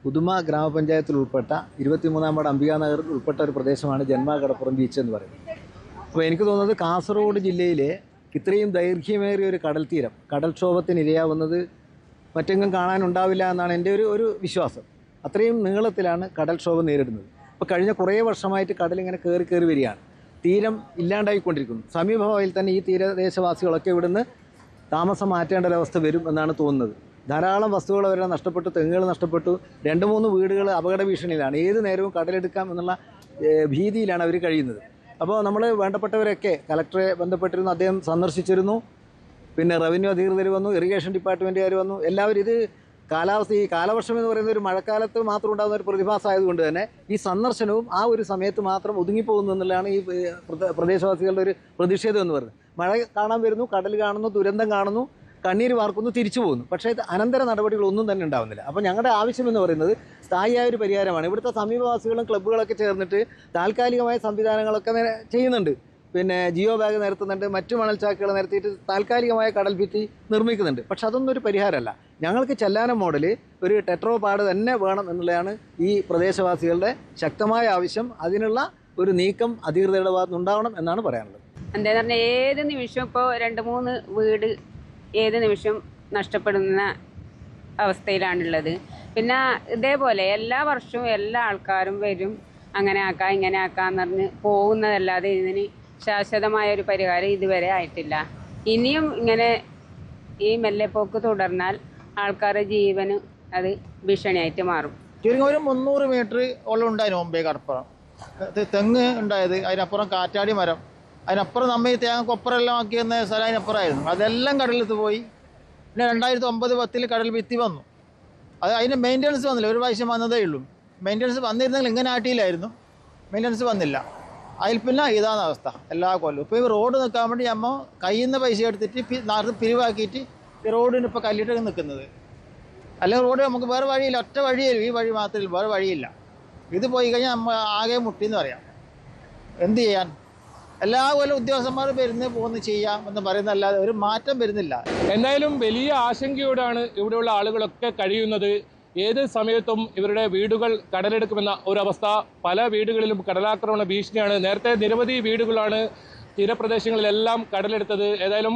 പുതുമ ഗ്രാമപഞ്ചായത്തിൽ ഉൾപ്പെട്ട 23-ാം വാർഡ് അംബികാനഗർ ഉൾപ്പെട്ട ഒരു പ്രദേശമാണ് ജന്മ കടപ്പുറം ബീച്ച് എന്ന് പറയുന്നത്. അപ്പോൾ എനിക്ക് തോന്നുന്നത് കാസർഗോഡ് ജില്ലയിലെ ഇത്രയും ദൈർഘ്യമേറിയ ഒരു കടൽ തീരം കടൽക്ഷോഭത്തിന് ഇരയാവുന്നത് മറ്റെങ്ങും കാണാനുണ്ടാവില്ല എന്നാണ് എൻ്റെ ഒരു വിശ്വാസം. അത്രയും നീളത്തിലാണ് കടൽക്ഷോഭം നേരിടുന്നത്. ഇപ്പോൾ കഴിഞ്ഞ കുറേ വർഷമായിട്ട് കടലിങ്ങനെ കയറി വരികയാണ്. തീരം ഇല്ലാണ്ടായിക്കൊണ്ടിരിക്കുന്നു. സമീപഭാവിയിൽ തന്നെ ഈ തീരദേശവാസികളൊക്കെ ഇവിടുന്ന് താമസം മാറ്റേണ്ട ഒരവസ്ഥ വരും എന്നാണ് തോന്നുന്നത്. ധാരാളം വസ്തുക്കൾ അവരെ നഷ്ടപ്പെട്ടു, തെങ്ങുകൾ നഷ്ടപ്പെട്ടു, 2-3 വീടുകൾ അപകട ഭീഷണിയിലാണ്. ഏത് നേരവും കടലെടുക്കാം എന്നുള്ള ഭീതിയിലാണ് അവർ കഴിയുന്നത്. അപ്പോൾ നമ്മൾ വേണ്ടപ്പെട്ടവരൊക്കെ കലക്ടറെ ബന്ധപ്പെട്ടിരുന്നു, അദ്ദേഹം സന്ദർശിച്ചിരുന്നു. പിന്നെ റവന്യൂ അധികൃതർ വന്നു, ഇറിഗേഷൻ ഡിപ്പാർട്ട്മെൻറ്റുകാർ വന്നു. എല്ലാവരും ഇത് ഈ കാലവർഷം എന്ന് പറയുന്ന ഒരു മഴക്കാലത്ത് മാത്രം ഉണ്ടാകുന്ന ഒരു പ്രതിഭാസമായതുകൊണ്ട് തന്നെ ഈ സന്ദർശനവും ആ ഒരു സമയത്ത് മാത്രം ഒതുങ്ങിപ്പോകുന്നു എന്നുള്ളതാണ് ഈ പ്രദേശവാസികളുടെ ഒരു പ്രതിഷേധം എന്ന് പറയുന്നത്. മഴ കാണാൻ വരുന്നു, കടൽ കാണുന്നു, ദുരന്തം കാണുന്നു, കണ്ണീര് വാർക്കുന്നു, തിരിച്ചു പോകുന്നു. പക്ഷേ ഇത് അനന്തര നടപടികളൊന്നും തന്നെ ഉണ്ടാകുന്നില്ല. അപ്പോൾ ഞങ്ങളുടെ ആവശ്യം എന്ന് പറയുന്നത് സ്ഥായിയായ ഒരു പരിഹാരമാണ്. ഇവിടുത്തെ സമീപവാസികളും ക്ലബ്ബുകളൊക്കെ ചേർന്നിട്ട് താൽക്കാലികമായ സംവിധാനങ്ങളൊക്കെ ചെയ്യുന്നുണ്ട്. പിന്നെ ജിയോ ബാഗ് നിരത്തുന്നുണ്ട്, മറ്റു മണൽച്ചാക്കുകൾ നിരത്തിയിട്ട് താൽക്കാലികമായ കടൽ ഭിത്തി നിർമ്മിക്കുന്നുണ്ട്. പക്ഷെ അതൊന്നും ഒരു പരിഹാരമല്ല. ഞങ്ങൾക്ക് ചെല്ലാനം മോഡൽ ഒരു ടെട്രോ പാഡ് തന്നെ വേണം എന്നുള്ളതാണ് ഈ പ്രദേശവാസികളുടെ ശക്തമായ ആവശ്യം. അതിനുള്ള ഒരു നീക്കം അധികൃതരുടെ ഭാഗത്ത് ഉണ്ടാവണം എന്നാണ് പറയാനുള്ളത്. എന്താന്ന് പറഞ്ഞാൽ ഏത് നിമിഷം ഇപ്പോൾ 2-3 വീട് ഏത് നിമിഷം നഷ്ടപ്പെടുന്ന അവസ്ഥയിലാണുള്ളത്. പിന്നെ ഇതേപോലെ എല്ലാ വർഷവും എല്ലാ ആൾക്കാരും വരും, അങ്ങനെ ആക്കാം ഇങ്ങനെ ആക്കാന്ന് പറഞ്ഞ് പോകുന്നതല്ലാതെ ഇതിന് ശാശ്വതമായ ഒരു പരിഹാരം ഇതുവരെ ആയിട്ടില്ല. ഇനിയും ഇങ്ങനെ ഈ മെല്ലെപ്പോക്ക് തുടർന്നാൽ ആൾക്കാരുടെ ജീവന് അത് ഭീഷണിയായിട്ട് മാറും. ചുരുങ്ങി ഒരു 300 മീറ്റർ ഉള്ള ഉണ്ടായിരുന്നു മുമ്പേ കടപ്പുറം തെങ്ങ് ഉണ്ടായത്. അതിനപ്പുറം കാറ്റാടി മരം, അതിനപ്പുറം നമ്മൾ ഈ തേങ്ങ കൊപ്പറെല്ലാം ആക്കിയെന്ന സ്ഥലം അതിനപ്പുറമായിരുന്നു. അതെല്ലാം കടലിൽ പോയി. പിന്നെ 2009-10 കടൽ ഭിത്തി വന്നു. അതിന് മെയിൻ്റനൻസ് വന്നില്ല. ഒരു പ്രാവശ്യം വന്നതേ ഉള്ളൂ. മെയിൻ്റനൻസ് വന്നിരുന്നെങ്കിൽ ഇങ്ങനെ ആട്ടിയില്ലായിരുന്നു. മെയിൻ്റനൻസ് വന്നില്ല. അതിൽ പിന്നെ ഇതാണ് അവസ്ഥ എല്ലാ കൊല്ലവും. ഇപ്പോൾ ഈ റോഡ് നിൽക്കാൻ വേണ്ടി നമ്മൾ കയ്യിൽ നിന്ന് പൈസ എടുത്തിട്ട് നാട്ടിൽ പിരിവാക്കിയിട്ട് ഈ റോഡിന് ഇപ്പോൾ കല്ലിട്ട് നിൽക്കുന്നത്. അല്ലെങ്കിൽ റോഡ് നമുക്ക് വേറെ വഴിയില്ല, ഒറ്റ വഴിയല്ല, ഈ വഴി മാത്രമേ വേറെ വഴിയില്ല. ഇത് പോയി കഴിഞ്ഞാൽ നമ്മൾ ആകെ മുട്ടിയെന്ന് പറയാം. എന്ത് ചെയ്യാൻ? എല്ലാ കൊല്ലം ഉദ്യോഗസ്ഥന്മാർ വരുന്നത് പോകുന്നു ചെയ്യാം എന്ന് പറയുന്നതല്ലാതെ ഒരു മാറ്റം വരുന്നില്ല. എന്തായാലും വലിയ ആശങ്കയോടാണ് ഇവിടെയുള്ള ആളുകളൊക്കെ കഴിയുന്നത്. ഏത് സമയത്തും ഇവരുടെ വീടുകൾ കടലെടുക്കുമെന്ന ഒരവസ്ഥ. പല വീടുകളിലും കടലാക്രമണ ഭീഷണിയാണ്. നേരത്തെ നിരവധി വീടുകളാണ് തീരപ്രദേശങ്ങളിലെല്ലാം കടലെടുത്തത്. ഏതായാലും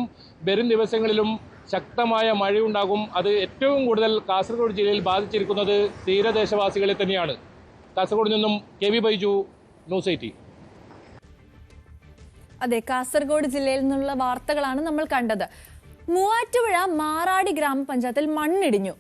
വരും ദിവസങ്ങളിലും ശക്തമായ മഴയുണ്ടാകും. അത് ഏറ്റവും കൂടുതൽ കാസർഗോഡ് ജില്ലയിൽ ബാധിച്ചിരിക്കുന്നത് തീരദേശവാസികളെ തന്നെയാണ്. കാസർഗോഡ് നിന്നും KV ബൈജു, ന്യൂസ് 18. അതെ, കാസർഗോഡ് ജില്ലയിൽ നിന്നുള്ള വാർത്തകളാണ് നമ്മൾ കണ്ടത്. മൂവാറ്റുപുഴ മാറാടി ഗ്രാമപഞ്ചായത്തിൽ മണ്ണിടിഞ്ഞു.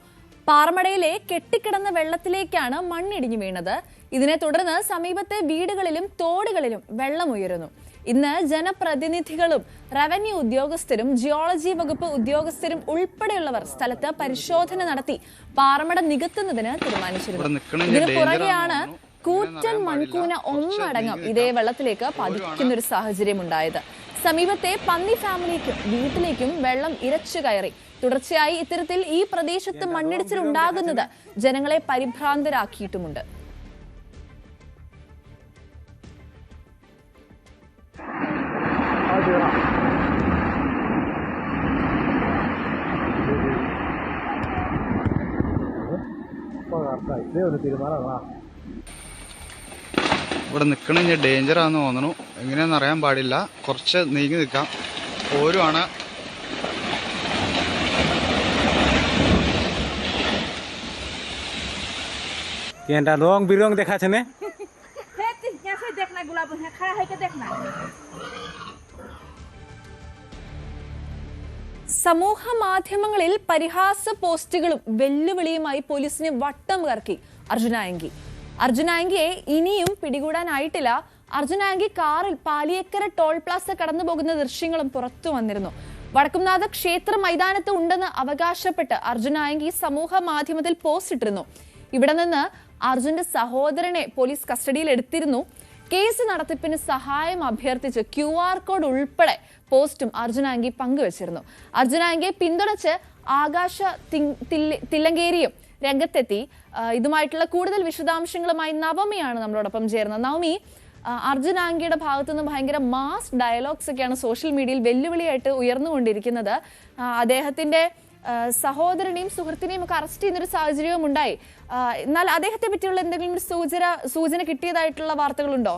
പാറമടയിലെ കെട്ടിക്കിടന്ന വെള്ളത്തിലേക്കാണ് മണ്ണിടിഞ്ഞു വീണത്. ഇതിനെ തുടർന്ന് സമീപത്തെ വീടുകളിലും തോടുകളിലും വെള്ളം ഉയരുന്നു. ഇന്ന് ജനപ്രതിനിധികളും റവന്യൂ ഉദ്യോഗസ്ഥരും ജിയോളജി വകുപ്പ് ഉദ്യോഗസ്ഥരും ഉൾപ്പെടെയുള്ളവർ സ്ഥലത്ത് പരിശോധന നടത്തി പാറമട നികത്തുന്നതിന് തീരുമാനിച്ചിരുന്നു. ഇതിന് പുറകെയാണ് കൂറ്റൻ മൺകൂന ഒന്നടങ്കം ഇതേ വെള്ളത്തിലേക്ക് പതിക്കുന്നൊരു സാഹചര്യം ഉണ്ടായത്. സമീപത്തെ പന്നി ഫാമിലിക്കും വീട്ടിലേക്കും വെള്ളം ഇരച്ചു കയറി. തുടർച്ചയായി ഇത്തരത്തിൽ ഈ പ്രദേശത്ത് മണ്ണിടിച്ചിൽ ഉണ്ടാകുന്നത് ജനങ്ങളെ പരിഭ്രാന്തരാക്കിയിട്ടുമുണ്ട്. ഇവിടെ നിൽക്കണ ഡേഞ്ചറാന്ന് തോന്നുന്നു. എങ്ങനെയാണെന്ന് അറിയാൻ പാടില്ല. കുറച്ച് നീങ്ങി നിൽക്കാം. ഓരുമാണ്. রং বিরং দেখাচ্ছে না। സമൂഹ മാധ്യമങ്ങളിൽ പരിഹാസ പോസ്റ്റുകളും വെല്ലുവിളിയുമായി പോലീസിനെ വട്ടം കറക്കി അർജുനായങ്കിയെ ഇനിയും പിടികൂടാനായിട്ടില്ല. അർജുനായങ്കി കാറിൽ പാലിയേക്കര ടോൾ പ്ലാസ കടന്നു പോകുന്ന ദൃശ്യങ്ങളും പുറത്തു വന്നിരുന്നു. വടക്കുംനാഥ ക്ഷേത്ര മൈതാനത്ത് ഉണ്ടെന്ന് അവകാശപ്പെട്ട് അർജുനായങ്കി സമൂഹ മാധ്യമത്തിൽ പോസ്റ്റ് ഇട്ടിരുന്നു. ഇവിടെ നിന്ന് അർജുന്റെ സഹോദരനെ പോലീസ് കസ്റ്റഡിയിൽ എടുത്തിരുന്നു. കേസ് നടത്തിപ്പിന് സഹായം അഭ്യർത്ഥിച്ച് QR കോഡ് ഉൾപ്പെടെ പോസ്റ്റും അർജുനായങ്കി പങ്കുവച്ചിരുന്നു. അർജുനായങ്കിയെ പിന്തുണച്ച് ആകാശ തില്ലങ്കേരിയും രംഗത്തെത്തി. ഇതുമായിട്ടുള്ള കൂടുതൽ വിശദാംശങ്ങളുമായി നവമിയാണ് നമ്മളോടൊപ്പം ചേർന്നത്. നവമി, അർജുനായങ്കിയുടെ ഭാഗത്തുനിന്ന് ഭയങ്കര മാസ് ഡയലോഗ്സ് ഒക്കെയാണ് സോഷ്യൽ മീഡിയയിൽ വെല്ലുവിളിയായിട്ട് ഉയർന്നുകൊണ്ടിരിക്കുന്നത്. അദ്ദേഹത്തിന്റെ സഹോദരനെയും സുഹൃത്തിനെയും ഒക്കെ അറസ്റ്റ് ചെയ്യുന്നൊരു സാഹചര്യവും ഉണ്ടായി. എന്നാൽ അദ്ദേഹത്തെ പറ്റിയുള്ള എന്തെങ്കിലും സൂചന കിട്ടിയതായിട്ടുള്ള വാർത്തകളുണ്ടോ?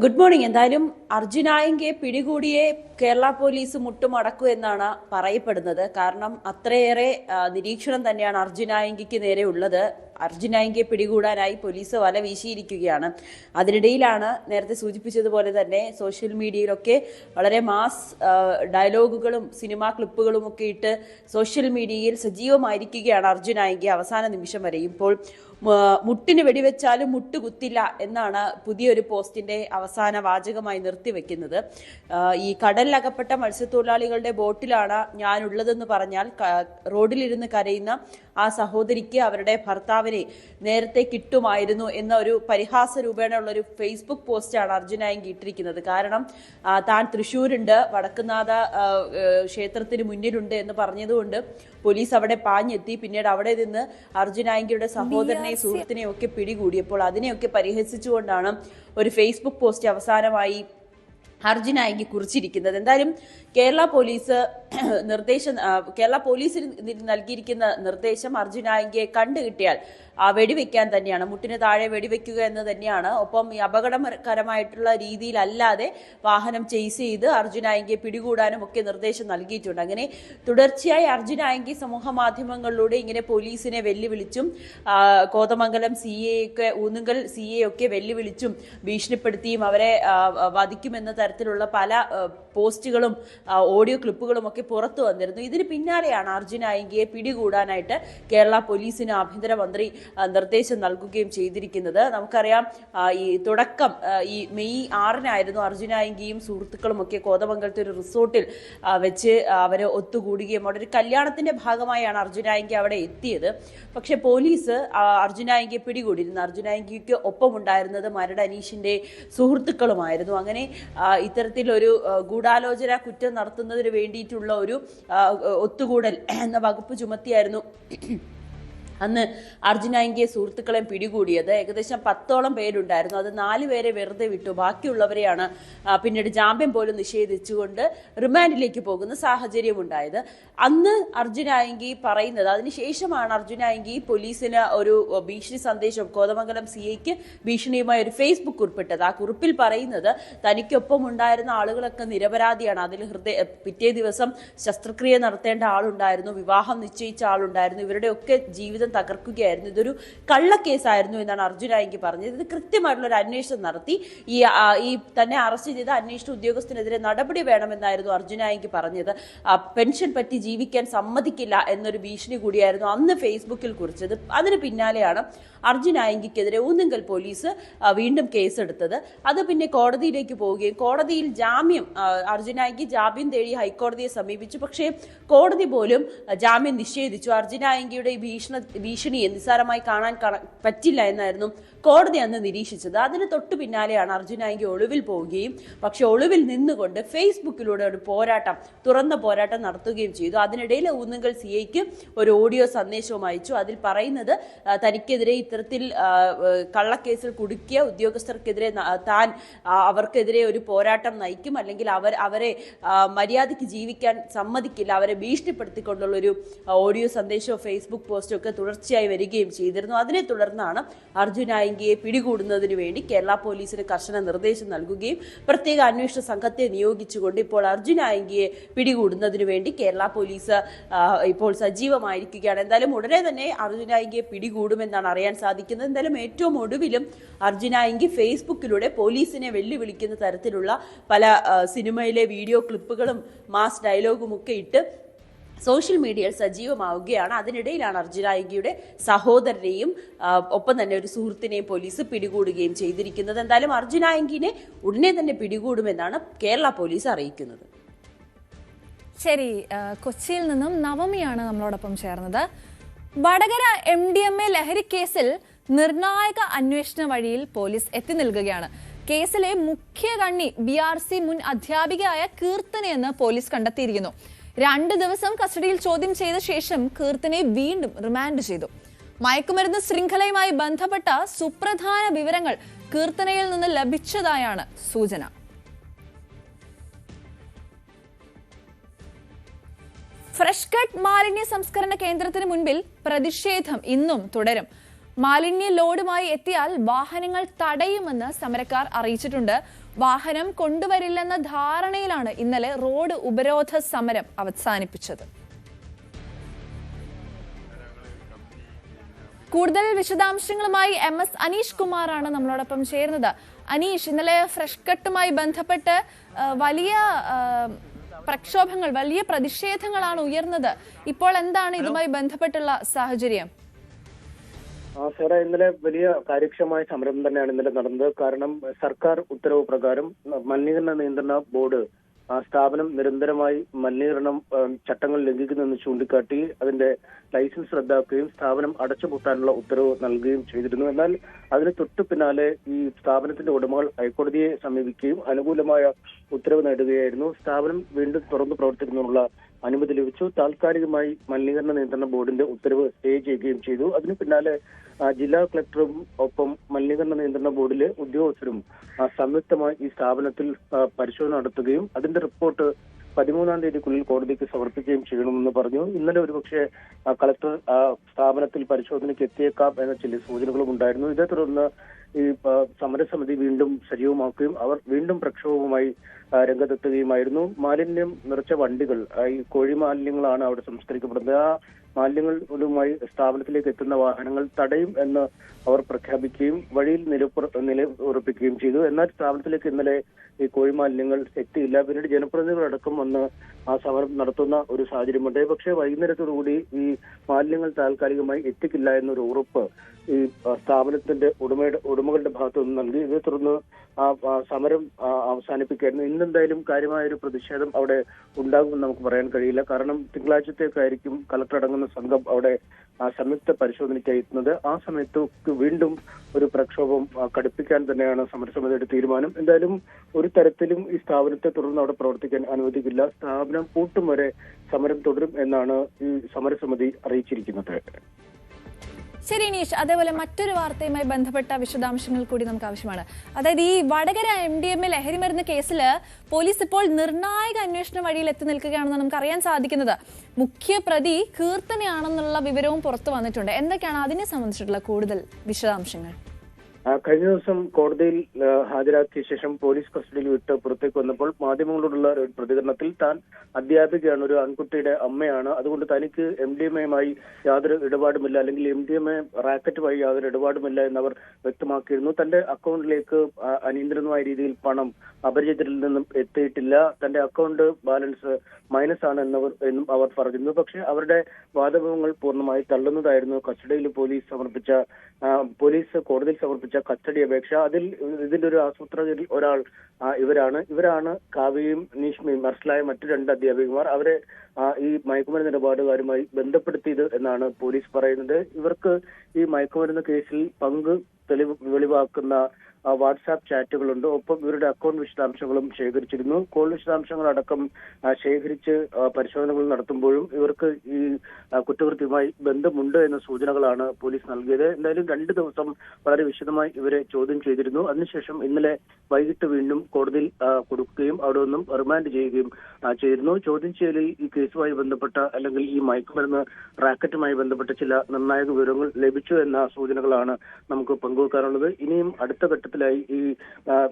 Good morning. എന്തായാലും അർജുനായങ്കിയെ പിടികൂടിയേ കേരള പോലീസ് മുട്ടുമടക്കൂ എന്നാണ് പറയപ്പെടുന്നത്. കാരണം അത്രയേറെ നിരീക്ഷണം തന്നെയാണ് അർജുനായങ്കിക്ക് നേരെ ഉള്ളത്. അർജുനായങ്കിയെ പിടികൂടാനായി പോലീസ് വല വീശിയിരിക്കുകയാണ്. അതിനിടയിലാണ് നേരത്തെ സൂചിപ്പിച്ചതുപോലെ തന്നെ സോഷ്യൽ മീഡിയയിലൊക്കെ വളരെ മാസ് ഡയലോഗുകളും സിനിമാ ക്ലിപ്പുകളും ഒക്കെ ഇട്ട് സോഷ്യൽ മീഡിയയിൽ സജീവമായിരിക്കുകയാണ് അർജുനായങ്കി അവസാന നിമിഷം വരെ. ഇപ്പോൾ മുട്ടിന് വെടിവെച്ചാലും മുട്ടുകുത്തില്ല എന്നാണ് പുതിയൊരു പോസ്റ്റിന്റെ അവസാന വാചകമായി നിർത്തിവെക്കുന്നത്. ഈ കടലിലകപ്പെട്ട മത്സ്യത്തൊഴിലാളികളുടെ ബോട്ടിലാണ് ഞാനുള്ളതെന്ന് പറഞ്ഞാൽ റോഡിലിരുന്ന് കരയുന്ന ആ സഹോദരിക്ക് അവരുടെ ഭർത്താവിനെ നേരത്തെ കിട്ടുമായിരുന്നു എന്ന ഒരു പരിഹാസ രൂപേണയുള്ള ഒരു ഫേസ്ബുക്ക് പോസ്റ്റാണ് അർജുനായങ്കി ഇട്ടിരിക്കുന്നത്. കാരണം താൻ തൃശ്ശൂരുണ്ട്, വടക്കുന്നാഥ ക്ഷേത്രത്തിന് മുന്നിലുണ്ട് എന്ന് പറഞ്ഞതുകൊണ്ട് പോലീസ് അവിടെ പാഞ്ഞെത്തി. പിന്നീട് അവിടെ നിന്ന് അർജുനായങ്കിയുടെ സഹോദരനെയും സുഹൃത്തിനെയും ഒക്കെ പിടികൂടിയപ്പോൾ അതിനെയൊക്കെ പരിഹസിച്ചുകൊണ്ടാണ് ഒരു ഫേസ്ബുക്ക് പോസ്റ്റ് അവസാനമായി അർജുനായങ്കി കുറിച്ചിരിക്കുന്നത്. എന്തായാലും കേരള പോലീസിന് നൽകിയിരിക്കുന്ന നിർദ്ദേശം അർജുനായങ്കിയെ കണ്ടുകിട്ടിയാൽ വെടിവെക്കാൻ തന്നെയാണ്, മുട്ടിന് താഴെ വെടിവെക്കുക എന്ന് തന്നെയാണ്. ഒപ്പം ഈ അപകടകരമായിട്ടുള്ള രീതിയിലല്ലാതെ വാഹനം ചേസ് ചെയ്ത് അർജുനായങ്കിയെ പിടികൂടാനും ഒക്കെ നിർദ്ദേശം നൽകിയിട്ടുണ്ട്. അങ്ങനെ തുടർച്ചയായി അർജുനായങ്കി സമൂഹ മാധ്യമങ്ങളിലൂടെ ഇങ്ങനെ പോലീസിനെ വെല്ലുവിളിച്ചും കോതമംഗലം ഊന്നുങ്കൽ CA ഒക്കെ വെല്ലുവിളിച്ചും ഭീഷണിപ്പെടുത്തിയും അവരെ വധിക്കുമെന്ന തരത്തിലുള്ള പല പോസ്റ്റുകളും ഓഡിയോ ക്ലിപ്പുകളും ഒക്കെ പുറത്തു വന്നിരുന്നു. ഇതിന് പിന്നാലെയാണ് അർജുനായങ്കിയെ പിടികൂടാനായിട്ട് കേരള പോലീസിന് ആഭ്യന്തരമന്ത്രി നിർദ്ദേശം നൽകുകയും ചെയ്തിരിക്കുന്നത്. നമുക്കറിയാം ഈ തുടക്കം ഈ മെയ് 6-നായിരുന്നു അർജുനായങ്കിയും സുഹൃത്തുക്കളും ഒക്കെ കോതമംഗലത്തെ ഒരു റിസോർട്ടിൽ വെച്ച് അവര് ഒത്തുകൂടുകയും അവിടെ ഒരു കല്യാണത്തിന്റെ ഭാഗമായാണ് അർജുനായങ്കി അവിടെ എത്തിയത്. പക്ഷെ പോലീസ് അർജുനായങ്കിയെ പിടികൂടിയിരുന്നു. അർജുനായങ്കിക്ക് ഒപ്പമുണ്ടായിരുന്നത് മരട് അനീഷിന്റെ സുഹൃത്തുക്കളുമായിരുന്നു. അങ്ങനെ ഇത്തരത്തിലൊരു ഗൂഢാലോചന കുറ്റം നടത്തുന്നതിന് വേണ്ടിയിട്ടുള്ള ഒരു ഒത്തുകൂടൽ എന്ന വകുപ്പ് ചുമത്തിയായിരുന്നു അന്ന് അർജുനായങ്കിയെ സുഹൃത്തുക്കളെ പിടികൂടിയത്. ഏകദേശം 10ഓളം പേരുണ്ടായിരുന്നു. അത് 4 പേരെ വെറുതെ വിട്ടു. ബാക്കിയുള്ളവരെയാണ് പിന്നീട് ജാമ്യം പോലും നിഷേധിച്ചുകൊണ്ട് റിമാൻഡിലേക്ക് പോകുന്ന സാഹചര്യം ഉണ്ടായത്. അന്ന് അർജുനായങ്കി പറയുന്നത്, അതിനുശേഷമാണ് അർജുനായങ്കി പോലീസിന് ഒരു ഭീഷണി സന്ദേശം കോതമംഗലം CAക്ക് ഭീഷണിയുമായി ഒരു ഫേസ്ബുക്ക് കുറിപ്പിട്ടത്. ആ കുറിപ്പിൽ പറയുന്നത് തനിക്കൊപ്പം ഉണ്ടായിരുന്ന ആളുകളൊക്കെ നിരപരാധിയാണ്. അതിൽ പിറ്റേ ദിവസം ശസ്ത്രക്രിയ നടത്തേണ്ട ആളുണ്ടായിരുന്നു, വിവാഹം നിശ്ചയിച്ച ആളുണ്ടായിരുന്നു, ഇവരുടെയൊക്കെ ജീവിതം തകർക്കുകയായിരുന്നു. ഇതൊരു കള്ളക്കേസായിരുന്നു എന്നാണ് അർജുനായങ്കി പറഞ്ഞത്. ഇത് കൃത്യമായിട്ടുള്ള ഒരു അന്വേഷണം നടത്തി ഈ തന്നെ അറസ്റ്റ് ചെയ്ത അന്വേഷണ ഉദ്യോഗസ്ഥനെതിരെ നടപടി വേണമെന്നായിരുന്നു അർജുനായങ്കി പറഞ്ഞത്. പെൻഷൻ പറ്റി ജീവിക്കാൻ സമ്മതിക്കില്ല എന്നൊരു ഭീഷണി കൂടിയായിരുന്നു അന്ന് ഫേസ്ബുക്കിൽ കുറിച്ചത്. അതിന് പിന്നാലെയാണ് അർജുനായങ്കിക്കെതിരെ ഊന്നുങ്കൽ പോലീസ് വീണ്ടും കേസെടുത്തത്. അത് പിന്നെ കോടതിയിലേക്ക് പോവുകയും കോടതിയിൽ അർജുനായങ്കി ജാമ്യം തേടി ഹൈക്കോടതിയെ സമീപിച്ചു. പക്ഷേ കോടതി പോലും ജാമ്യം നിഷേധിച്ചു. അർജുനായങ്കിയുടെ ഭീഷണിയെ നിസ്സാരമായി കാണാൻ പറ്റില്ല എന്നായിരുന്നു കോടതി അന്ന് നിരീക്ഷിച്ചത്. അതിന് തൊട്ടു പിന്നാലെയാണ് അർജുനായങ്കി ഒളിവിൽ പോവുകയും പക്ഷെ ഒളിവിൽ നിന്നുകൊണ്ട് ഫേസ്ബുക്കിലൂടെ ഒരു തുറന്ന പോരാട്ടം നടത്തുകയും ചെയ്തു. അതിനിടയിൽ ഊന്നുങ്കൽ CAക്ക് ഒരു ഓഡിയോ സന്ദേശവും അയച്ചു. അതിൽ പറയുന്നത് തനിക്കെതിരെ ഇത്തരത്തിൽ കള്ളക്കേസിൽ കുടുക്കിയ ഉദ്യോഗസ്ഥർക്കെതിരെ അവർക്കെതിരെ ഒരു പോരാട്ടം നയിക്കും, അല്ലെങ്കിൽ അവരെ മര്യാദയ്ക്ക് ജീവിക്കാൻ സമ്മതിക്കില്ല, അവരെ ഭീഷണിപ്പെടുത്തിക്കൊണ്ടുള്ളൊരു ഓഡിയോ സന്ദേശവും ഫേസ്ബുക്ക് പോസ്റ്റും ഒക്കെ തുടർച്ചയായി വരികയും ചെയ്തിരുന്നു. അതിനെ തുടർന്നാണ് അർജുനായങ്കിയെ പിടികൂടുന്നതിന് വേണ്ടി കേരള പോലീസിന് കർശന നിർദ്ദേശം നൽകുകയും പ്രത്യേക അന്വേഷണ സംഘത്തെ നിയോഗിച്ചുകൊണ്ട് ഇപ്പോൾ അർജുനായങ്കിയെ പിടികൂടുന്നതിന് വേണ്ടി കേരള പോലീസ് ഇപ്പോൾ സജീവമായിരിക്കുകയാണ്. എന്തായാലും ഉടനെ തന്നെ അർജുനായങ്കിയെ പിടികൂടുമെന്നാണ് അറിയാൻ സാധിക്കുന്നത്. എന്തായാലും ഏറ്റവും ഒടുവിലും അർജുനായങ്കി ഫേസ്ബുക്കിലൂടെ പോലീസിനെ വെല്ലുവിളിക്കുന്ന തരത്തിലുള്ള പല സിനിമയിലെ വീഡിയോ ക്ലിപ്പുകളും മാസ് ഡയലോഗും ഒക്കെ ഇട്ട് സോഷ്യൽ മീഡിയയിൽ സജീവമാവുകയാണ്. അതിനിടയിലാണ് അർജുനായങ്കിയുടെ സഹോദരനെയും ഒപ്പം തന്നെ ഒരു സുഹൃത്തിനെയും പോലീസ് പിടികൂടുകയും ചെയ്തിരിക്കുന്നത്. എന്തായാലും അർജുനായങ്കിനെ ഉടനെ തന്നെ പിടികൂടുമെന്നാണ് കേരള പോലീസ് അറിയിക്കുന്നത്. ശരി, കൊച്ചിയിൽ നിന്നും നവമിയാണ് നമ്മളോടൊപ്പം ചേർന്നത്. വടകര MDMA ലഹരി കേസിൽ നിർണായക അന്വേഷണ വഴിയിൽ പോലീസ് എത്തി നിൽക്കുകയാണ്. കേസിലെ മുഖ്യ കണ്ണി BRC മുൻ അധ്യാപികയായ കീർത്തനയെന്ന് പോലീസ് കണ്ടെത്തിയിരിക്കുന്നു. 2 ദിവസം കസ്റ്റഡിയിൽ ചോദ്യം ചെയ്ത ശേഷം കീർത്തനെ വീണ്ടും റിമാൻഡ് ചെയ്തു. മയക്കുമരുന്ന് ശൃംഖലയുമായി ബന്ധപ്പെട്ട സുപ്രധാന വിവരങ്ങൾ കീർത്തനയിൽ നിന്ന് ലഭിച്ചതായാണ് സൂചന. ഫ്രഷ് കട്ട് മാലിന്യ സംസ്കരണ കേന്ദ്രത്തിന് മുൻപിൽ പ്രതിഷേധം ഇന്നും തുടരും. മാലിന്യ ലോഡുമായി എത്തിയാൽ വാഹനങ്ങൾ തടയുമെന്ന് സമരക്കാർ അറിയിച്ചിട്ടുണ്ട്. വാഹനം കൊണ്ടുവരില്ലെന്ന ധാരണയിലാണ് ഇന്നലെ റോഡ് ഉപരോധ സമരം അവസാനിപ്പിച്ചത്. കൂടുതൽ വിശദാംശങ്ങളുമായി MS അനീഷ് കുമാറാണ് നമ്മളോടൊപ്പം ചേരുന്നത്. അനീഷ്, ഇന്നലെ ഫ്രഷ് കട്ടുമായി ബന്ധപ്പെട്ട് വലിയ പ്രക്ഷോഭങ്ങൾ, വലിയ പ്രതിഷേധങ്ങളാണ് ഉയർന്നത്. ഇപ്പോൾ എന്താണ് ഇതുമായി ബന്ധപ്പെട്ടുള്ള സാഹചര്യം? സാറേ, ഇന്നലെ വലിയ കാര്യക്ഷമമായ സമരം തന്നെയാണ് ഇന്നലെ നടന്നത്. കാരണം സർക്കാർ ഉത്തരവ് പ്രകാരം മലിനീകരണ നിയന്ത്രണ ബോർഡ് സ്ഥാപനം നിരന്തരമായി മലിനീകരണം ചട്ടങ്ങൾ ലംഘിക്കുന്നെന്ന് ചൂണ്ടിക്കാട്ടി അതിന്റെ ലൈസൻസ് റദ്ദാക്കുകയും സ്ഥാപനം അടച്ചുപൂട്ടാനുള്ള ഉത്തരവ് നൽകുകയും ചെയ്തിരുന്നു. എന്നാൽ അതിന് തൊട്ടു പിന്നാലെ ഈ സ്ഥാപനത്തിന്റെ ഉടമകൾ ഹൈക്കോടതിയെ സമീപിക്കുകയും അനുകൂലമായ ഉത്തരവ് നേടുകയായിരുന്നു. സ്ഥാപനം വീണ്ടും തുറന്നു പ്രവർത്തിക്കുന്നതിനുള്ള അനുമതി ലഭിച്ചു. താൽക്കാലികമായി മലിനീകരണ നിയന്ത്രണ ബോർഡിന്റെ ഉത്തരവ് സ്റ്റേ ചെയ്യുകയും ചെയ്തു. അതിന് പിന്നാലെ ജില്ലാ കളക്ടറും ഒപ്പം മലിനീകരണ നിയന്ത്രണ ബോർഡിലെ ഉദ്യോഗസ്ഥരും സംയുക്തമായി ഈ സ്ഥാപനത്തിൽ പരിശോധന നടത്തുകയും അതിന്റെ റിപ്പോർട്ട് 13-ാം തീയതിക്കുള്ളിൽ കോടതിക്ക് സമർപ്പിക്കുകയും ചെയ്യണമെന്ന് പറഞ്ഞു. ഇന്നലെ ഒരുപക്ഷെ കളക്ടർ സ്ഥാപനത്തിൽ പരിശോധനയ്ക്ക് എത്തിയേക്കാം എന്ന ചില സൂചനകളും ഉണ്ടായിരുന്നു. ഇതേ തുടർന്ന് ഈ സമരസമിതി വീണ്ടും സജീവമാക്കുകയും അവർ വീണ്ടും പ്രക്ഷോഭവുമായി രംഗത്തെത്തുകയുമായിരുന്നു. മാലിന്യം നിറച്ച വണ്ടികൾ, ഈ കോഴി മാലിന്യങ്ങളാണ് അവിടെ സംസ്കരിക്കപ്പെടുന്നത്. ആ മാലിന്യങ്ങളുമായി സ്ഥാപനത്തിലേക്ക് എത്തുന്ന വാഹനങ്ങൾ തടയും എന്ന് അവർ പ്രഖ്യാപിക്കുകയും വഴിയിൽ നില ഉറപ്പിക്കുകയും ചെയ്തു. എന്നാൽ സ്ഥാപനത്തിലേക്ക് ഇന്നലെ ഈ കോഴി മാലിന്യങ്ങൾ എത്തിയില്ല. പിന്നീട് ജനപ്രതിനിധികളടക്കം വന്ന് ആ സമരം നടത്തുന്ന ഒരു സാഹചര്യമുണ്ട്. പക്ഷേ വൈകുന്നേരത്തോടുകൂടി ഈ മാലിന്യങ്ങൾ താൽക്കാലികമായി എത്തിക്കില്ല എന്നൊരു ഉറപ്പ് ഈ സ്ഥാപനത്തിന്റെ ഉടമകളുടെ ഭാഗത്തു നിന്ന് നൽകി. ഇതേ തുടർന്ന് ആ സമരം അവസാനിപ്പിക്കുകയായിരുന്നു. ഇന്നെന്തായാലും കാര്യമായ ഒരു പ്രതിഷേധം അവിടെ ഉണ്ടാകുമെന്ന് നമുക്ക് പറയാൻ കഴിയില്ല. കാരണം തിങ്കളാഴ്ചത്തേക്കായിരിക്കും കളക്ടർ അടങ്ങുന്ന സംഘം അവിടെ സംയുക്ത പരിശോധനയ്ക്കായി എത്തുന്നത്. ആ സമയത്ത് വീണ്ടും ഒരു പ്രക്ഷോഭം കടുപ്പിക്കാൻ തന്നെയാണ് സമരസമിതിയുടെ തീരുമാനം. എന്തായാലും ഒരു തരത്തിലും ഈ സ്ഥാപനത്തെ തുടർന്ന് അവിടെ പ്രവർത്തിക്കാൻ അനുവദിക്കില്ല. സ്ഥാപനം പൂട്ടും വരെ സമരം തുടരും എന്നാണ് ഈ സമരസമിതി അറിയിച്ചിരിക്കുന്നത്. ശരി നീഷ്, അതേപോലെ മറ്റൊരു വാർത്തയുമായി ബന്ധപ്പെട്ട വിശദാംശങ്ങൾ കൂടി നമുക്ക് ആവശ്യമാണ്. അതായത് ഈ വടകര MDMA ലഹരി മരുന്ന് കേസിൽ പോലീസ് ഇപ്പോൾ നിർണായക അന്വേഷണ വഴിയിൽ എത്തി നിൽക്കുകയാണെന്ന് നമുക്ക് അറിയാൻ സാധിക്കുന്നത്. മുഖ്യ പ്രതി കീർത്തനയാണെന്നുള്ള വിവരവും പുറത്തു വന്നിട്ടുണ്ട്. എന്തൊക്കെയാണ് അതിനെ സംബന്ധിച്ചിട്ടുള്ള കൂടുതൽ വിശദാംശങ്ങൾ? കഴിഞ്ഞ ദിവസം കോടതിയിൽ ഹാജരാക്കിയ ശേഷം പോലീസ് കസ്റ്റഡിയിൽ വിട്ട് പുറത്തേക്ക് വന്നപ്പോൾ മാധ്യമങ്ങളോടുള്ള ഒരു പ്രതികരണത്തിൽ താൻ അധ്യാപികയാണ്, ഒരു ആൺകുട്ടിയുടെ അമ്മയാണ്, അതുകൊണ്ട് തനിക്ക് MDMAയുമായി യാതൊരു ഇടപാടുമില്ല, അല്ലെങ്കിൽ MDMA റാക്കറ്റുമായി യാതൊരു ഇടപാടുമില്ല എന്നവർ വ്യക്തമാക്കിയിരുന്നു. തന്റെ അക്കൗണ്ടിലേക്ക് അനിയന്ത്രിതമായ രീതിയിൽ പണം അപരിചിതരിൽ നിന്നും എത്തിയിട്ടില്ല. തന്റെ അക്കൗണ്ട് ബാലൻസ് മൈനസ് ആണ് എന്നും അവർ പറഞ്ഞിരുന്നു. പക്ഷേ അവരുടെ വാദമുഖങ്ങൾ പൂർണ്ണമായി തള്ളുന്നതായിരുന്നു പോലീസ് കോടതിയിൽ സമർപ്പിച്ച കസ്റ്റഡി അപേക്ഷ. അതിൽ ഇതിന്റെ ഒരു ആസൂത്രകരിൽ ഒരാൾ ഇവരാണ് കാവ്യയും നീഷ്മയും അറസ്റ്റിലായ മറ്റു 2 അധ്യാപികമാർ. അവരെ ഈ മയക്കുമരുന്ന് ഇടപാടുകാരുമായി ബന്ധപ്പെടുത്തിയത് എന്നാണ് പോലീസ് പറയുന്നത്. ഇവർക്ക് ഈ മയക്കുമരുന്ന് കേസിൽ പങ്ക് വെളിവാക്കുന്ന വാട്സാപ്പ് ചാറ്റുകളുണ്ട്. ഒപ്പം ഇവരുടെ അക്കൗണ്ട് വിശദാംശങ്ങളും ശേഖരിച്ചിരുന്നു. കോൾ വിശദാംശങ്ങളടക്കം ശേഖരിച്ച് പരിശോധനകൾ നടത്തുമ്പോഴും ഇവർക്ക് ഈ കുറ്റകൃത്യവുമായി ബന്ധമുണ്ട് എന്ന സൂചനകളാണ് പോലീസ് നൽകിയത്. എന്തായാലും 2 ദിവസം വളരെ വിശദമായി ഇവരെ ചോദ്യം ചെയ്തിരുന്നു. അതിനുശേഷം ഇന്നലെ വൈകിട്ട് വീണ്ടും കോടതിയിൽ കൊടുക്കുകയും അവിടെ നിന്നും റിമാൻഡ് ചെയ്യുകയും ചെയ്തിരുന്നു. ചോദ്യം ചെയ്യലിൽ ഈ കേസുമായി ബന്ധപ്പെട്ട അല്ലെങ്കിൽ ഈ മയക്കുമരുന്ന് റാക്കറ്റുമായി ബന്ധപ്പെട്ട ചില നിർണായക വിവരങ്ങൾ ലഭിച്ചു എന്ന സൂചനകളാണ് നമുക്ക് പങ്കുവെക്കാനുള്ളത്. ഇനിയും അടുത്ത ഘട്ടത്തിലായി ഈ